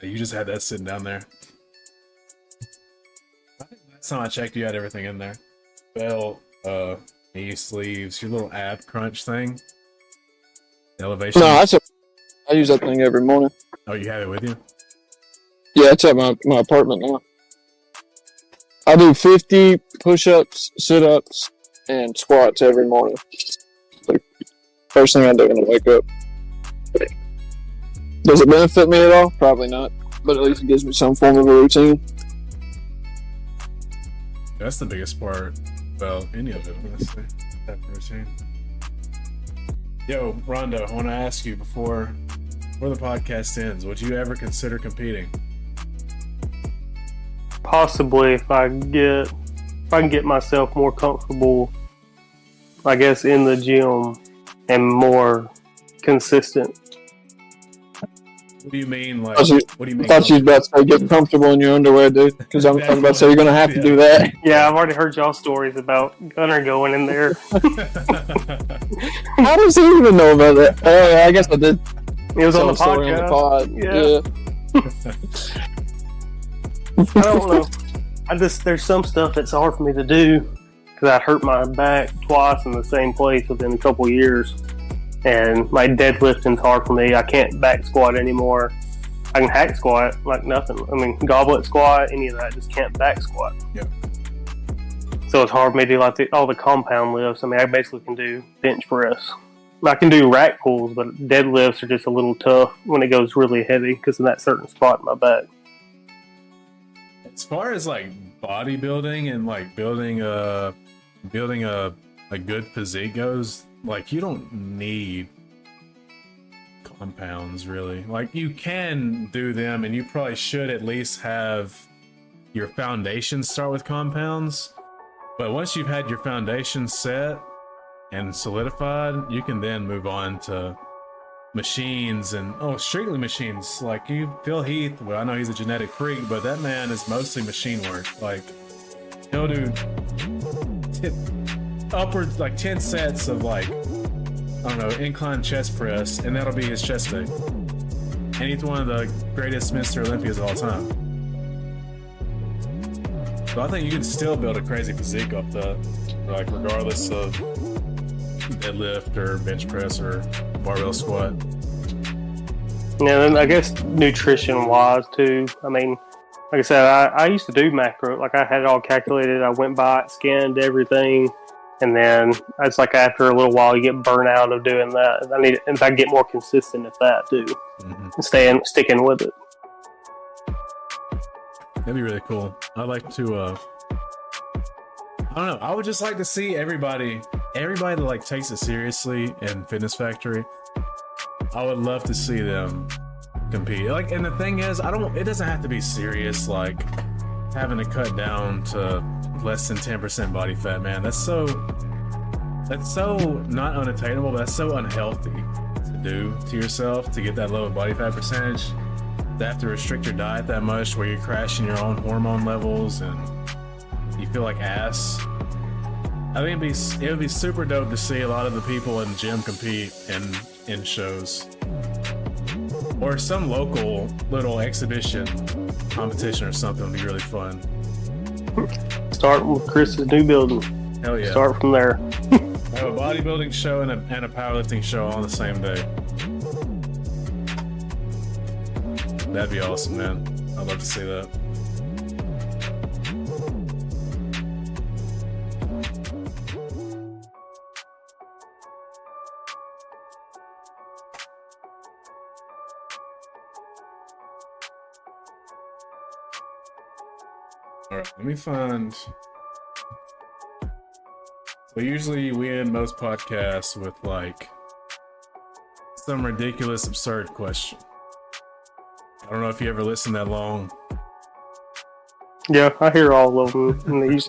You just had that sitting down there. I think Last time I checked, you had everything in there. Belt, knee sleeves, your little ab crunch thing. Elevation.
No, I use that thing every morning.
Oh, you have it with you?
Yeah, it's at my apartment now. I do 50 push-ups, sit-ups, and squats every morning. Like, first thing I do when I wake up. Does it benefit me at all? Probably not. But at least it gives me some form of a routine.
That's the biggest part about any of it, honestly. That routine. Yo, Rondo, I want to ask you before the podcast ends, would you ever consider competing?
Possibly, if I can get myself more comfortable, I guess, in the gym and more consistent.
What do you mean, like?
What do you mean? I thought you was about to say get comfortable in your underwear, dude. Because I'm about to say you're gonna have to do that.
Yeah, I've already heard y'all stories about Gunner going in there.
How does he even know about that? Oh, yeah, I guess I did.
It was on the
Story on the
podcast.
Yeah.
I don't know. There's some stuff that's hard for me to do because I hurt my back twice in the same place within a couple years. And my deadlifting's hard for me. I can't back squat anymore. I can hack squat like nothing. I mean, goblet squat, any of that, just can't back squat.
Yep.
So it's hard for me to do like all the compound lifts. I mean, I basically can do bench press. I can do rack pulls, but deadlifts are just a little tough when it goes really heavy because of that certain spot in my back.
As far as like bodybuilding and like building a good physique goes, like you don't need compounds really. Like you can do them, and you probably should at least have your foundation start with compounds. But once you've had your foundation set and solidified, you can then move on to machines and strictly machines. Like Phil Heath, well, I know he's a genetic freak, but that man is mostly machine work. Like he'll do upwards like 10 sets of like, I don't know, incline chest press, and that'll be his chest day. And he's one of the greatest Mr. Olympias of all time. So I think you can still build a crazy physique off that, like regardless of deadlift or bench press or barbell squat.
Yeah, and I guess nutrition wise too. I mean, like I said, I used to do macro. Like I had it all calculated. I went by it, scanned everything, and then it's like after a little while you get burnt out of doing that. I get more consistent at that too, and sticking with it.
That'd be really cool. I'd like to I don't know, I would just like to see everybody that like takes it seriously in Fitness Factory. I would love to see them compete. Like, and the thing is, it doesn't have to be serious, like having to cut down to less than 10% body fat, man. That's so not unattainable, but that's so unhealthy to do to yourself, to get that low body fat percentage, to have to restrict your diet that much where you're crashing your own hormone levels and you feel like ass. I think it would be super dope to see a lot of the people in the gym compete in shows. Or some local little exhibition competition or something would be really fun.
Start with Chris's new building.
Hell yeah.
Start from there.
Have a bodybuilding show and a powerlifting show on the same day. That'd be awesome, man. I'd love to see that. Alright, let me find. So usually we end most podcasts with like some ridiculous, absurd question. I don't know if you ever listen that long.
Yeah, I hear all of them. And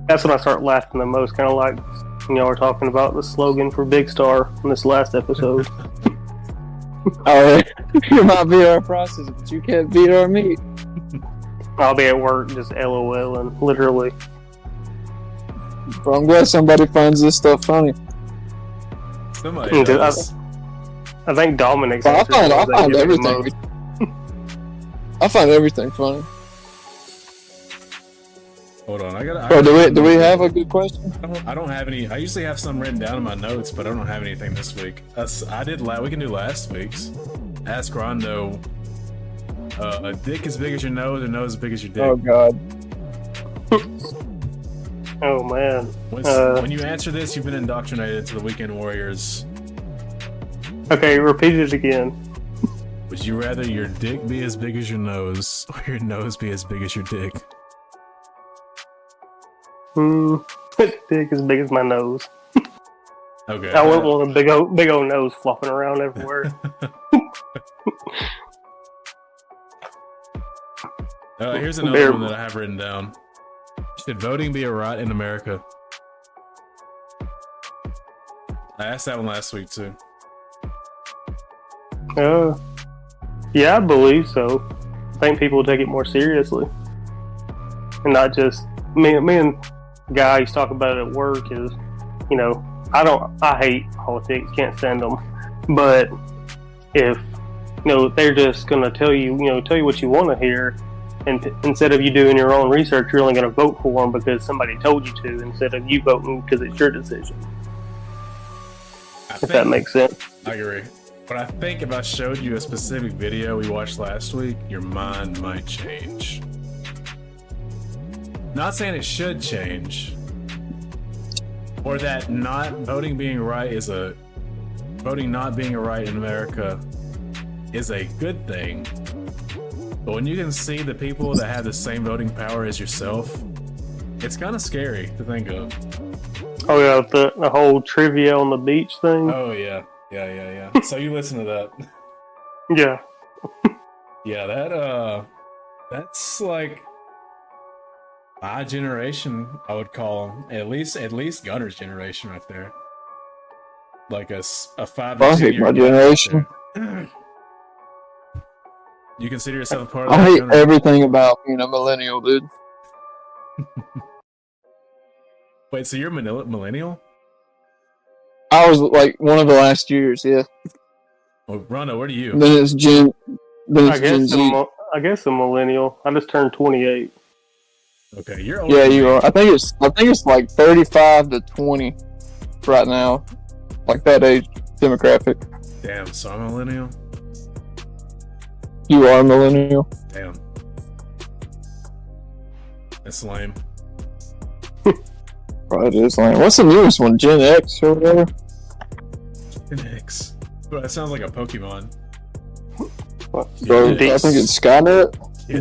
that's when I start laughing the most, kind of like when y'all were talking about the slogan for Big Star in this last episode.
Oh, you might beat our process, but you can't beat our meat.
I'll be at work just LOLing, literally.
Well, I'm glad somebody finds this stuff funny.
Somebody does.
I think Dominic's.
Well, I find everything. I find everything funny.
Hold on, I gotta.
Bro, do we have a good question?
I don't have any. I usually have some written down in my notes, but I don't have anything this week. We can do last week's. Ask Rondo. A dick as big as your nose, or nose as big as your dick.
Oh God.
Oh man.
When you answer this, you've been indoctrinated to the Weekend Warriors.
Okay, repeat it again.
Would you rather your dick be as big as your nose, or your nose be as big as your dick?
Dick as big as my nose.
Okay.
I wouldn't want a big old nose flopping around everywhere.
Here's another one that I have written down. Should voting be a right in America? I asked that one last week too.
Yeah, I believe so. I think people will take it more seriously, and not just me and guys talk about it at work. Is I hate politics, can't stand them, but if they're just gonna tell you what you want to hear, and instead of you doing your own research, you're only gonna vote for them because somebody told you to, instead of you voting because it's your decision. If that makes sense.
I agree. But I think if I showed you a specific video we watched last week, your mind might change. Not saying it should change, or that voting not being a right in America is a good thing. But when you can see the people that have the same voting power as yourself, it's kind of scary to think of.
Oh yeah, the whole trivia on the beach thing.
Oh yeah. So you listen to that?
Yeah.
Yeah, that's like my generation. I would call at least Gunner's generation right there. Like a 5 to 10 year
my
gap
generation.
right You consider yourself a part of
I
that?
hate
Gunner?
everything about being a millennial, dude.
Wait, so you're a millennial?
I was like one of the last years, yeah.
Well, Rondo, where do you?
Then it's Gen Z.
I guess a millennial. I just turned 28.
Okay, you're older.
Yeah,
than
you
me.
are. I think it's like 35 to 20 right now, like that age demographic.
Damn, so I'm a millennial.
You are a millennial.
Damn, that's lame.
Bro, it is lame. What's the newest one? Gen X or whatever?
Gen X. Bro, that sounds like a Pokemon.
Bro, I think it's Skynet.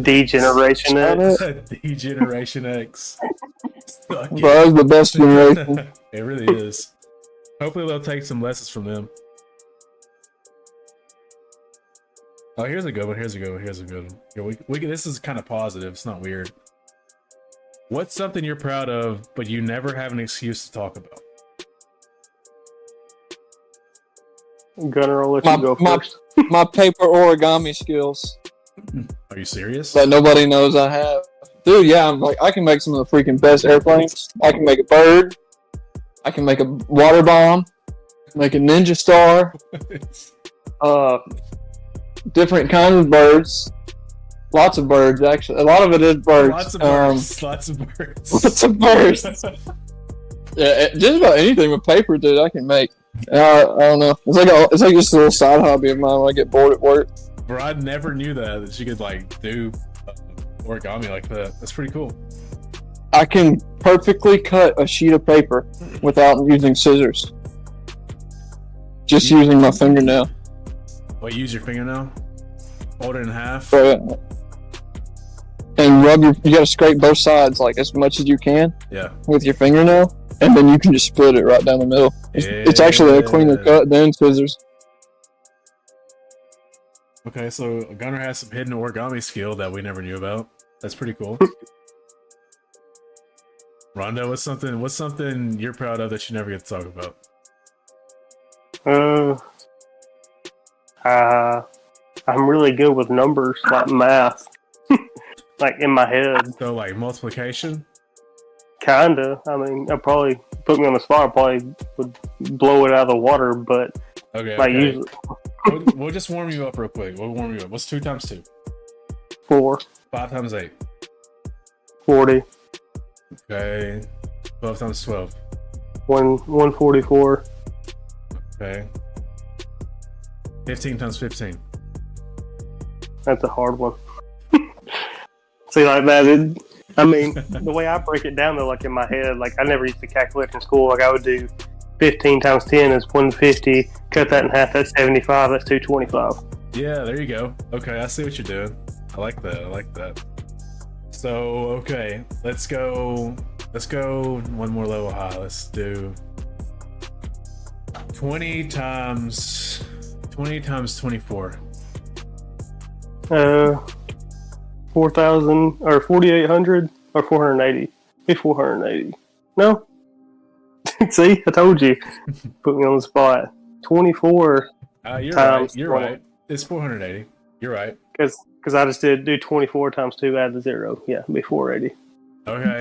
D-Generation X.
D-Generation X.
Bro, it's the best generation.
It really is. Hopefully they'll take some lessons from them. Oh, here's a good one. Here's a good one. Yeah, this is kind of positive. It's not weird. What's something you're proud of, but you never have an excuse to talk about?
Gunner, I'll let you go first.
My paper origami skills
Are you serious?
that nobody knows I have. Dude, yeah, I can make some of the freaking best airplanes. I can make a bird. I can make a water bomb. Make a ninja star. Different kinds of birds. Lots of birds, actually. A lot of it is birds.
Lots of birds. Lots of birds.
Lots of birds. Yeah, just about anything with paper, dude, I can make. I don't know. It's like just a little side hobby of mine when I get bored at work.
Bro, I never knew that you could do origami like that. That's pretty cool.
I can perfectly cut a sheet of paper without using scissors. Just using my fingernail.
Wait, use your fingernail? Fold it in half?
And you gotta scrape both sides like as much as you can.
Yeah.
With your fingernail. And then you can just split it right down the middle. It's actually a cleaner cut than scissors.
Okay, so Gunner has some hidden origami skill that we never knew about. That's pretty cool. Rondo, what's something you're proud of that you never get to talk about?
I'm really good with numbers, like math, like in my head.
So, like multiplication?
Kinda. I mean, I probably put me on the spot. I probably would blow it out of the water, but
okay.
Usually
we'll just warm you up real quick. We'll warm you up. What's 2 times 2?
4.
5 times 8.
40.
Okay. 12 times 12.
144.
Okay. 15 times 15.
That's a hard one. See, like that. I mean, the way I break it down though, like in my head, like I never used to calculate in school. Like I would do 15 times 10 is 150. Cut that in half. That's 75. That's 225.
Yeah, there you go. Okay, I see what you're doing. I like that. I like that. So, okay, let's go one more level high. Let's do 20 times 24.
4,000 or 4,800 or 480. Be 480. No. See, I told you. Put me on the spot. 24
You're
times
right. You're
20.
right. It's 480. You're right.
Because I just did do 24 times 2, add the 0. Yeah, it'd be 480.
Okay.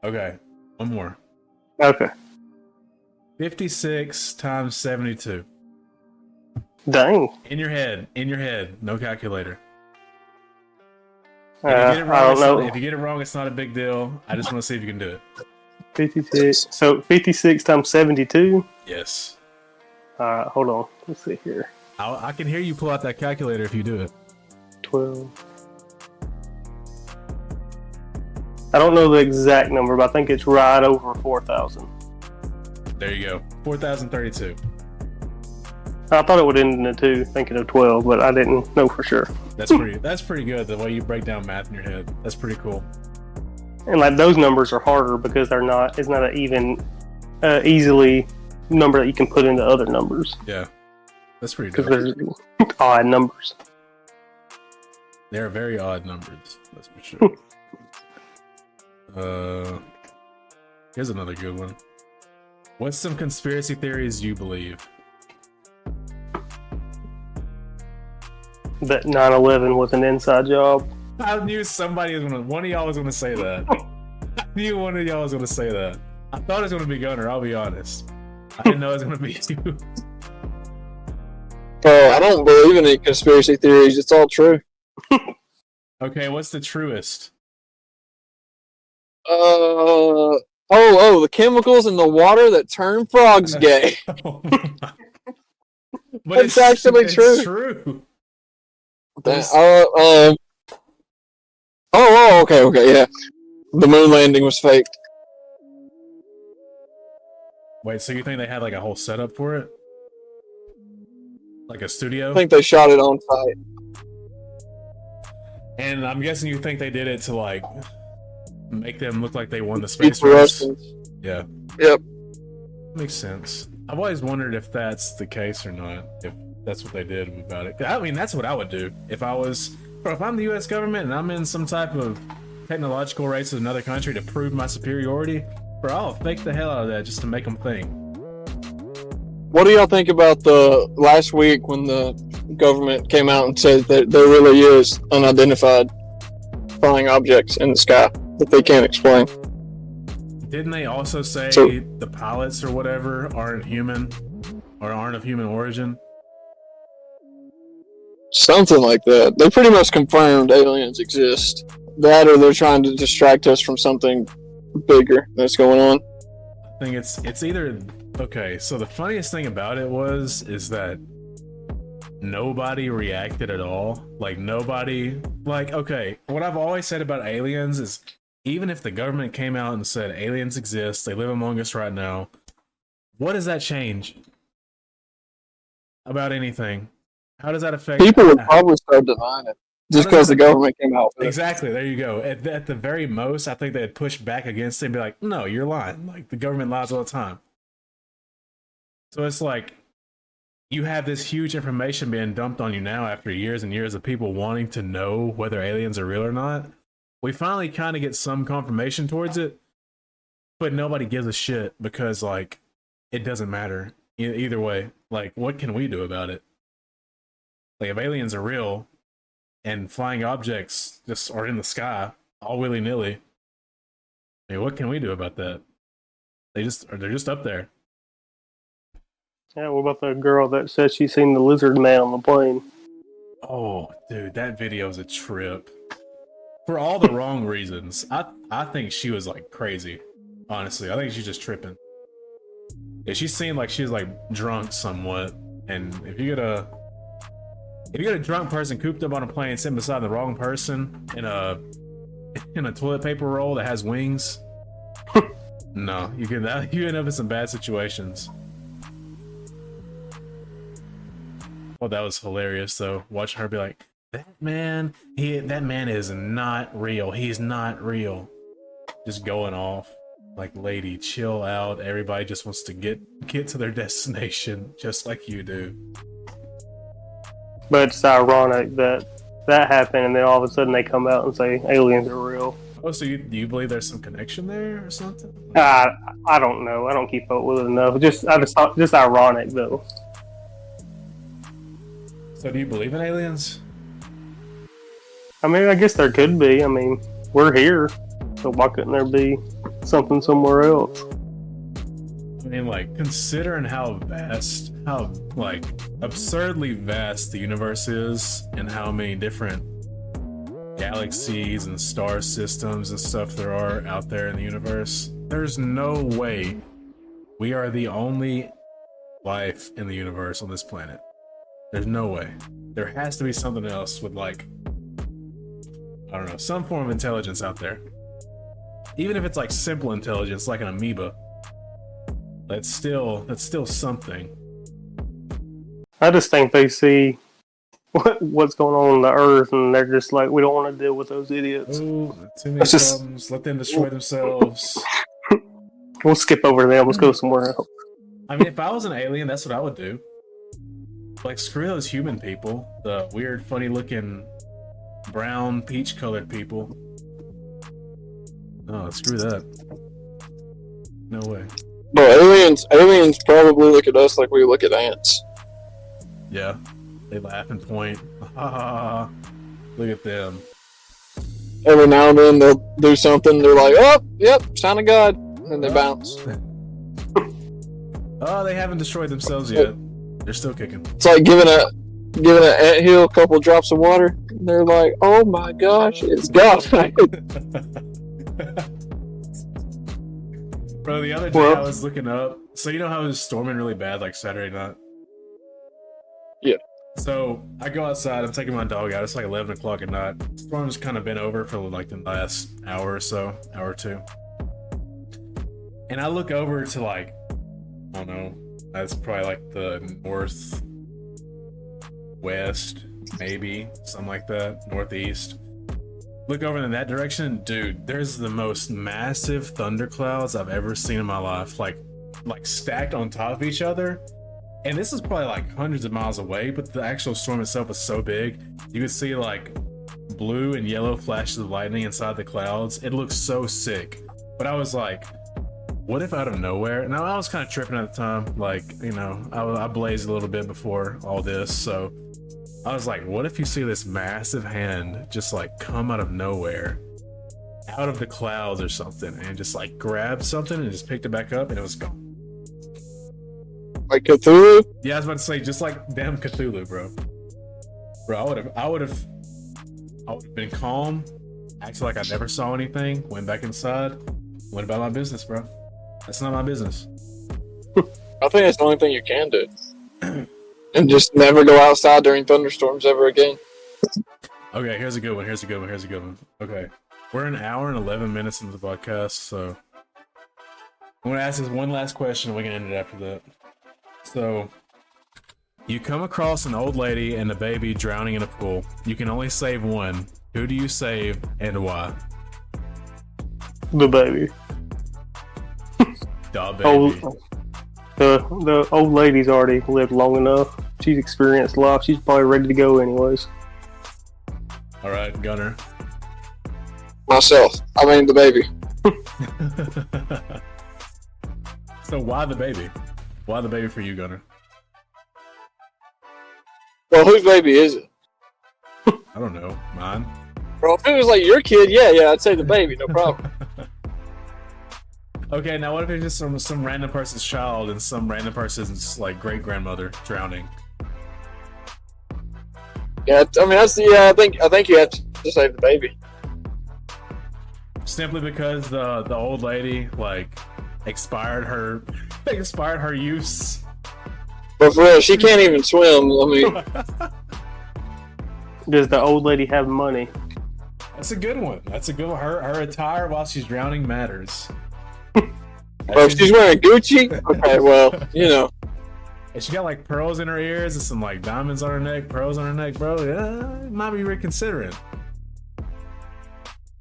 Okay. One more.
Okay.
56 times 72.
Dang.
In your head. No calculator. If
I don't know.
If you get it wrong, it's not a big deal. I just want to see if you can do it.
56. So 56 times 72.
Yes.
Alright, hold on. Let's see here.
I can hear you pull out that calculator if you do it.
12. I don't know the exact number, but I think it's right over 4,000.
There you go. 4,032.
I thought it would end in a 2, thinking of 12, but I didn't know for sure.
That's pretty good, the way you break down math in your head. That's pretty cool.
And like those numbers are harder because it's not an even easily number that you can put into other numbers.
Yeah. That's pretty
Because
dope.
there's odd numbers.
They're very odd numbers, that's for sure. Here's another good one. What's some conspiracy theories you believe?
That 9/11 was an inside job.
I knew one of y'all was gonna say that. I knew one of y'all was gonna say that. I thought it was gonna be Gunner, I'll be honest. I didn't know it was gonna be you.
I don't believe in any conspiracy theories. It's all true.
Okay, what's the truest?
The chemicals in the water that turn frogs gay.
But
It's actually true.
It's true.
Okay, yeah. The moon landing was fake.
Wait, so you think they had like a whole setup for it? Like a studio?
I think they shot it on site.
And I'm guessing you think they did it to like make them look like they won the space
Beat the
race?
Russians.
Yeah.
Yep.
Makes sense. I've always wondered if that's the case or not. If that's what they did about it. I mean, that's what I would do if I'm the U.S. government and I'm in some type of technological race with another country to prove my superiority. Bro, I'll fake the hell out of that just to make them think.
What do y'all think about the last week when the government came out and said that there really is unidentified flying objects in the sky that they can't explain?
Didn't they also say the pilots or whatever aren't human or aren't of human origin?
Something like that. They pretty much confirmed aliens exist. That or they're trying to distract us from something bigger that's going on.
I think it's either. Okay, so the funniest thing about it is that nobody reacted at all. Like nobody, okay, what I've always said about aliens is even if the government came out and said aliens exist, they live among us right now, what does that change about anything? How does that affect
people? Would probably start denying it just because the government came out with it.
Exactly, there you go. At the very most, I think they'd push back against it and be like, no, you're lying. Like the government lies all the time. So it's like you have this huge information being dumped on you now after years and years of people wanting to know whether aliens are real or not. We finally kind of get some confirmation towards it, but nobody gives a shit because like it doesn't matter either way. Like what can we do about it? Like if aliens are real and flying objects just are in the sky all willy-nilly, I mean, what can we do about that? They're just up there.
Yeah, what about the girl that said she seen the lizard man on the plane?
Oh, dude, that video is a trip. for all the wrong reasons. I think she was like crazy. Honestly, I think she's just tripping. Yeah, she seemed like she was like drunk somewhat. And if you get a drunk person cooped up on a plane sitting beside the wrong person in a toilet paper roll that has wings, no, you end up in some bad situations. Well, that was hilarious though. Watching her be like, that man is not real. He's not real. Just going off. Like, lady, chill out. Everybody just wants to get to their destination, just like you do.
But it's ironic that happened, and then all of a sudden they come out and say aliens are real.
Oh, so do you believe there's some connection there or something?
I don't know. I don't keep up with it enough. I just thought just ironic though.
So do you believe in aliens?
I mean, I guess there could be. I mean, we're here, so why couldn't there be something somewhere else?
I mean, like, considering how like absurdly vast the universe is, and how many different galaxies and star systems and stuff there are out there in the universe, there's no way we are the only life in the universe on this planet. There's no way. There has to be something else with, like, I don't know, some form of intelligence out there. Even if it's like simple intelligence, like an amoeba, that's still something.
I just think they see what's going on the Earth, and they're just like, we don't want to deal with those idiots.
Oh, too many problems. Let them destroy themselves.
We'll skip over them. Let's go somewhere else.
I mean, if I was an alien, that's what I would do. Like, screw those human people, the weird, funny-looking brown, peach-colored people. Oh, screw that. No way.
Bro, aliens probably look at us like we look at ants.
Yeah. They laugh and point. Ha ha ha. Look at them.
Every now and then they'll do something, they're like, oh, yep, sign of God. And they bounce.
Oh, they haven't destroyed themselves yet. They're still kicking.
It's like giving an anthill a couple drops of water. And they're like, oh my gosh, it's God.
Bro, the other day I was looking up. So you know how it was storming really bad like Saturday night?
Yeah.
So I go outside, I'm taking my dog out. It's like 11 o'clock at night. Storm's kind of been over for like the last hour or so, hour or two. And I look over to, like, I don't know, that's probably like the northwest, maybe, something like that, northeast. Look over in that direction, dude, there's the most massive thunderclouds I've ever seen in my life, like stacked on top of each other. And this is probably like hundreds of miles away, but the actual storm itself is so big, you could see like blue and yellow flashes of lightning inside the clouds. It looks so sick. But I was like, what if out of nowhere? Now, I was kind of tripping at the time, like, you know, I blazed a little bit before all this, so I was like, what if you see this massive hand just like come out of nowhere, out of the clouds or something, and just like grabbed something and just picked it back up and it was gone.
Like Cthulhu?
Yeah, I was about to say, just like damn Cthulhu, bro. Bro, I would have been calm, acted like I never saw anything, went back inside, went about my business, bro. That's not my business.
I think that's the only thing you can do. And just never go outside during thunderstorms ever again.
Okay, here's a good one. Okay, we're an hour and 11 minutes into the podcast, so I'm gonna ask this one last question and we can end it after that. So, you come across an old lady and a baby drowning in a pool. You can only save one. Who do you save and why?
The baby.
The baby.
The old lady's already lived long enough. She's experienced life. She's probably ready to go anyways.
All right, Gunner.
Myself. I mean the baby.
So why the baby? Why the baby for you, Gunner?
Well, whose baby is it?
I don't know. Mine?
Bro, if it was like your kid, yeah, I'd say the baby, no problem.
Okay, now what if it's just some random person's child and some random person's like great grandmother drowning?
Yeah, I mean I think you have to save the baby.
simply because the old lady like expired her use.
But for real, she can't even swim. I mean,
Does the old lady have money?
That's a good one. That's a good one. Her attire while she's drowning matters.
well, if she's wearing Gucci, okay, well, you know.
And she got like pearls in her ears and some like diamonds on her neck, pearls on her neck, bro. Yeah, might be reconsidering.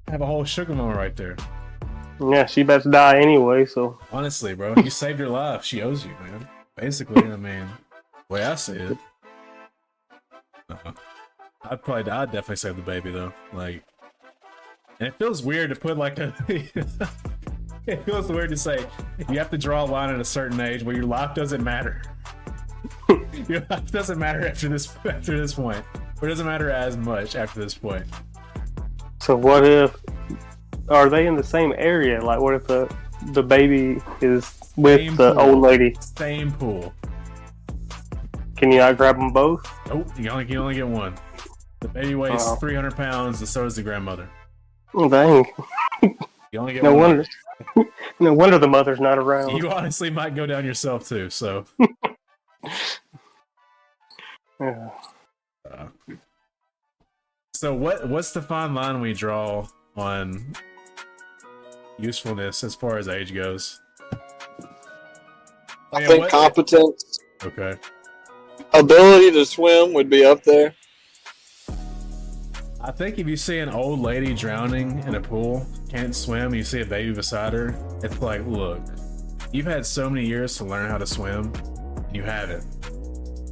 Have a whole sugar mama right there.
Yeah, she about to die anyway, so.
Honestly, bro, you saved her life. She owes you, man. Basically, I mean, the way I see it. I'd definitely save the baby though. Like, and it feels weird to put like a. It feels weird to say you have to draw a line at a certain age where your life doesn't matter. Your life doesn't matter after this point, or it doesn't matter as much after this point.
So what if? Are they in the same area? Like, what if the baby is with
Same
the
pool.
old lady?
Same pool.
Can you not grab them both?
Nope, you can only get one. The baby weighs 300 pounds, and so does the grandmother.
Oh, dang.
You only get
No
one.
wonder. No wonder the mother's not around.
You honestly might go down yourself too. So,
Yeah.
so what's the fine line we draw on usefulness as far as age goes?
I think competence,
Okay.
ability to swim would be up there.
I think if you see an old lady drowning in a pool, can't swim, you see a baby beside her, it's like, look, you've had so many years to learn how to swim, and you haven't.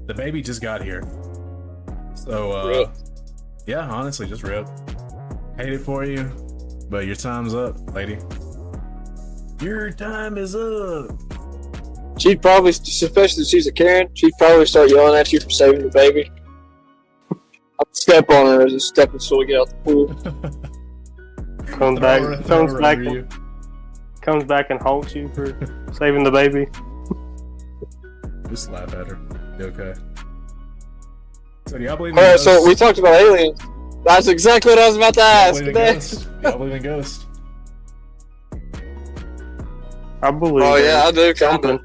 The baby just got here. So,
Rip.
yeah, honestly, just rip. Hate it for you, but your time's up, lady. Your time is up.
She'd probably, especially if she's a Karen, she'd probably start yelling at you for saving the baby. I'd step on her as a stepping stool to get out the pool.
Comes back and haunts you for saving the baby.
Just laugh at her. You okay? So do y'all believe in
Alright,
ghosts?
so we talked about aliens. That's exactly what I was about to ask.
Y'all believe in ghosts? Y'all believe in ghosts?
I believe.
Oh yeah, I do,
something.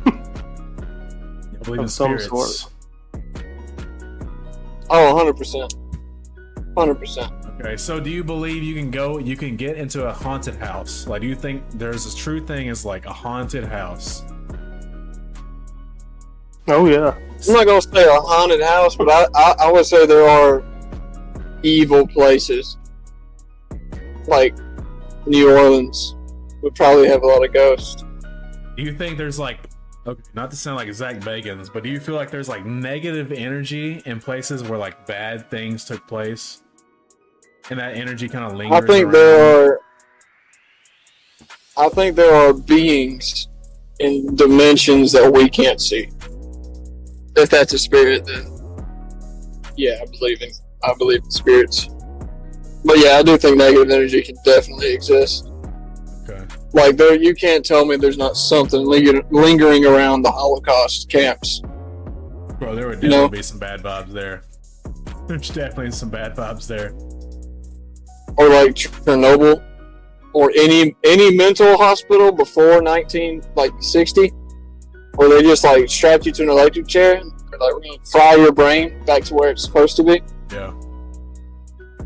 Y'all believe in
Of some
spirits?
sort.
Oh, 100%. 100%.
Okay, so do you believe you can get into a haunted house? Like, do you think there's this true thing as like a haunted house?
Oh yeah.
I'm not gonna say a haunted house, but I would say there are evil places. Like New Orleans would probably have a lot of ghosts.
Do you think there's like, okay, not to sound like Zach Bagans, but do you feel like there's like negative energy in places where like bad things took place? And that energy kind of lingers
I think there are beings in dimensions that we can't see. If that's a spirit, then yeah, I believe in spirits. But yeah, I do think negative energy can definitely exist.
Okay.
Like you can't tell me there's not something lingering around the Holocaust camps.
Bro, there would definitely be some bad vibes there. There's definitely some bad vibes there.
Or like Chernobyl, or any mental hospital before 1960, where they just like strapped you to an electric chair and they're like, we're gonna fry your brain back to where it's supposed to be.
Yeah.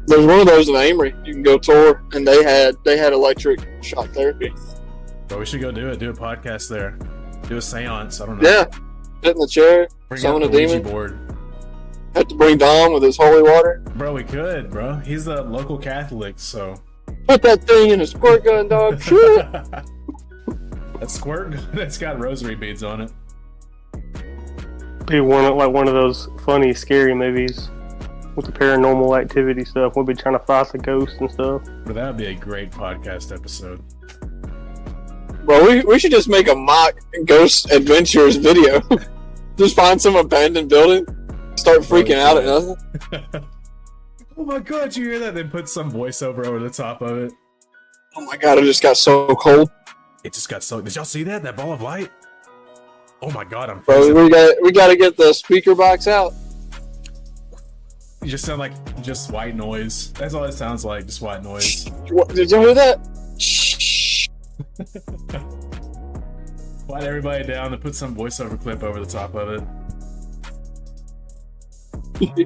There's one of those in Amory. You can go tour, and they had electric shock therapy.
Bro, we should go do it. Do a podcast there. Do a seance. I don't know.
Yeah, sit in the chair,
Bring
summon
out
a
the Ouija
demon.
board.
Have to bring Dom with his holy water.
Bro, we could, bro. He's the local Catholic, so.
Put that thing in a squirt gun, dog. Shoot.
That squirt gun that's got rosary beads on it.
Be one of those funny, scary movies with the paranormal activity stuff. We'll be trying to fight the ghosts and stuff.
But that would be a great podcast episode.
Bro, we should just make a mock Ghost Adventures video. Just find some abandoned building, start freaking out at nothing.
Oh my god, you hear that? Then put some voiceover over the top of it.
Oh my god, it just got so cold.
It just got so. Did y'all see that? That ball of light? Oh my god, I'm
Bro,
freezing.
we gotta get the speaker box out.
You just sound like just white noise. That's all it sounds like, just white noise.
What, did you hear that? Shh.
Quiet everybody down and put some voiceover clip over the top of it. Freak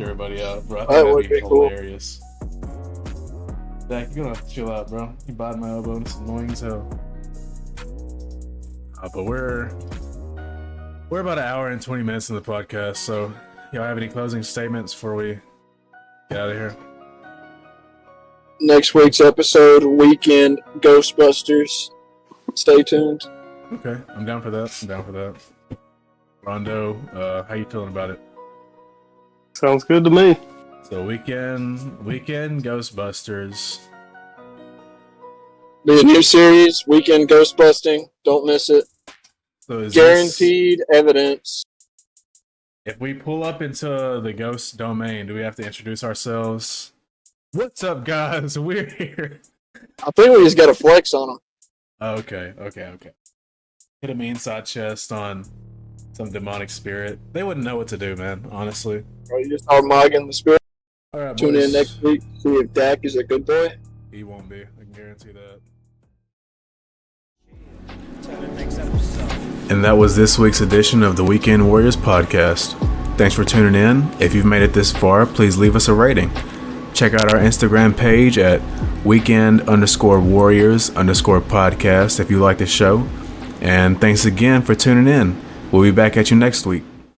everybody out, bro. I think
That
that'd
would
be
be cool.
hilarious. Dak, you're gonna have to chill out, bro. You biting my elbow and it's annoying as hell. But we're about an hour and 20 minutes in the podcast, so y'all have any closing statements before we get out of here?
Next week's episode, Weekend Ghostbusters. Stay tuned.
Okay, I'm down for that. Rondo, how you feeling about it?
Sounds good to me.
So weekend Ghostbusters.
Be a new series, Weekend Ghostbusting. Don't miss it.
So is
Guaranteed evidence.
If we pull up into the ghost domain, do we have to introduce ourselves? What's up, guys? We're here.
I think we just got to flex on them.
Okay. Hit a inside chest on some demonic spirit. They wouldn't know what to do, man, honestly.
Or you just start mogging the spirit.
All right,
Tune
boys.
in next week. See if Dak is a good boy.
He won't be. I can guarantee that. And that was this week's edition of the Weekend Warriors podcast. Thanks for tuning in. If you've made it this far, please leave us a rating. Check out our Instagram page at weekend_warriors_podcast if you like the show. And thanks again for tuning in. We'll be back at you next week.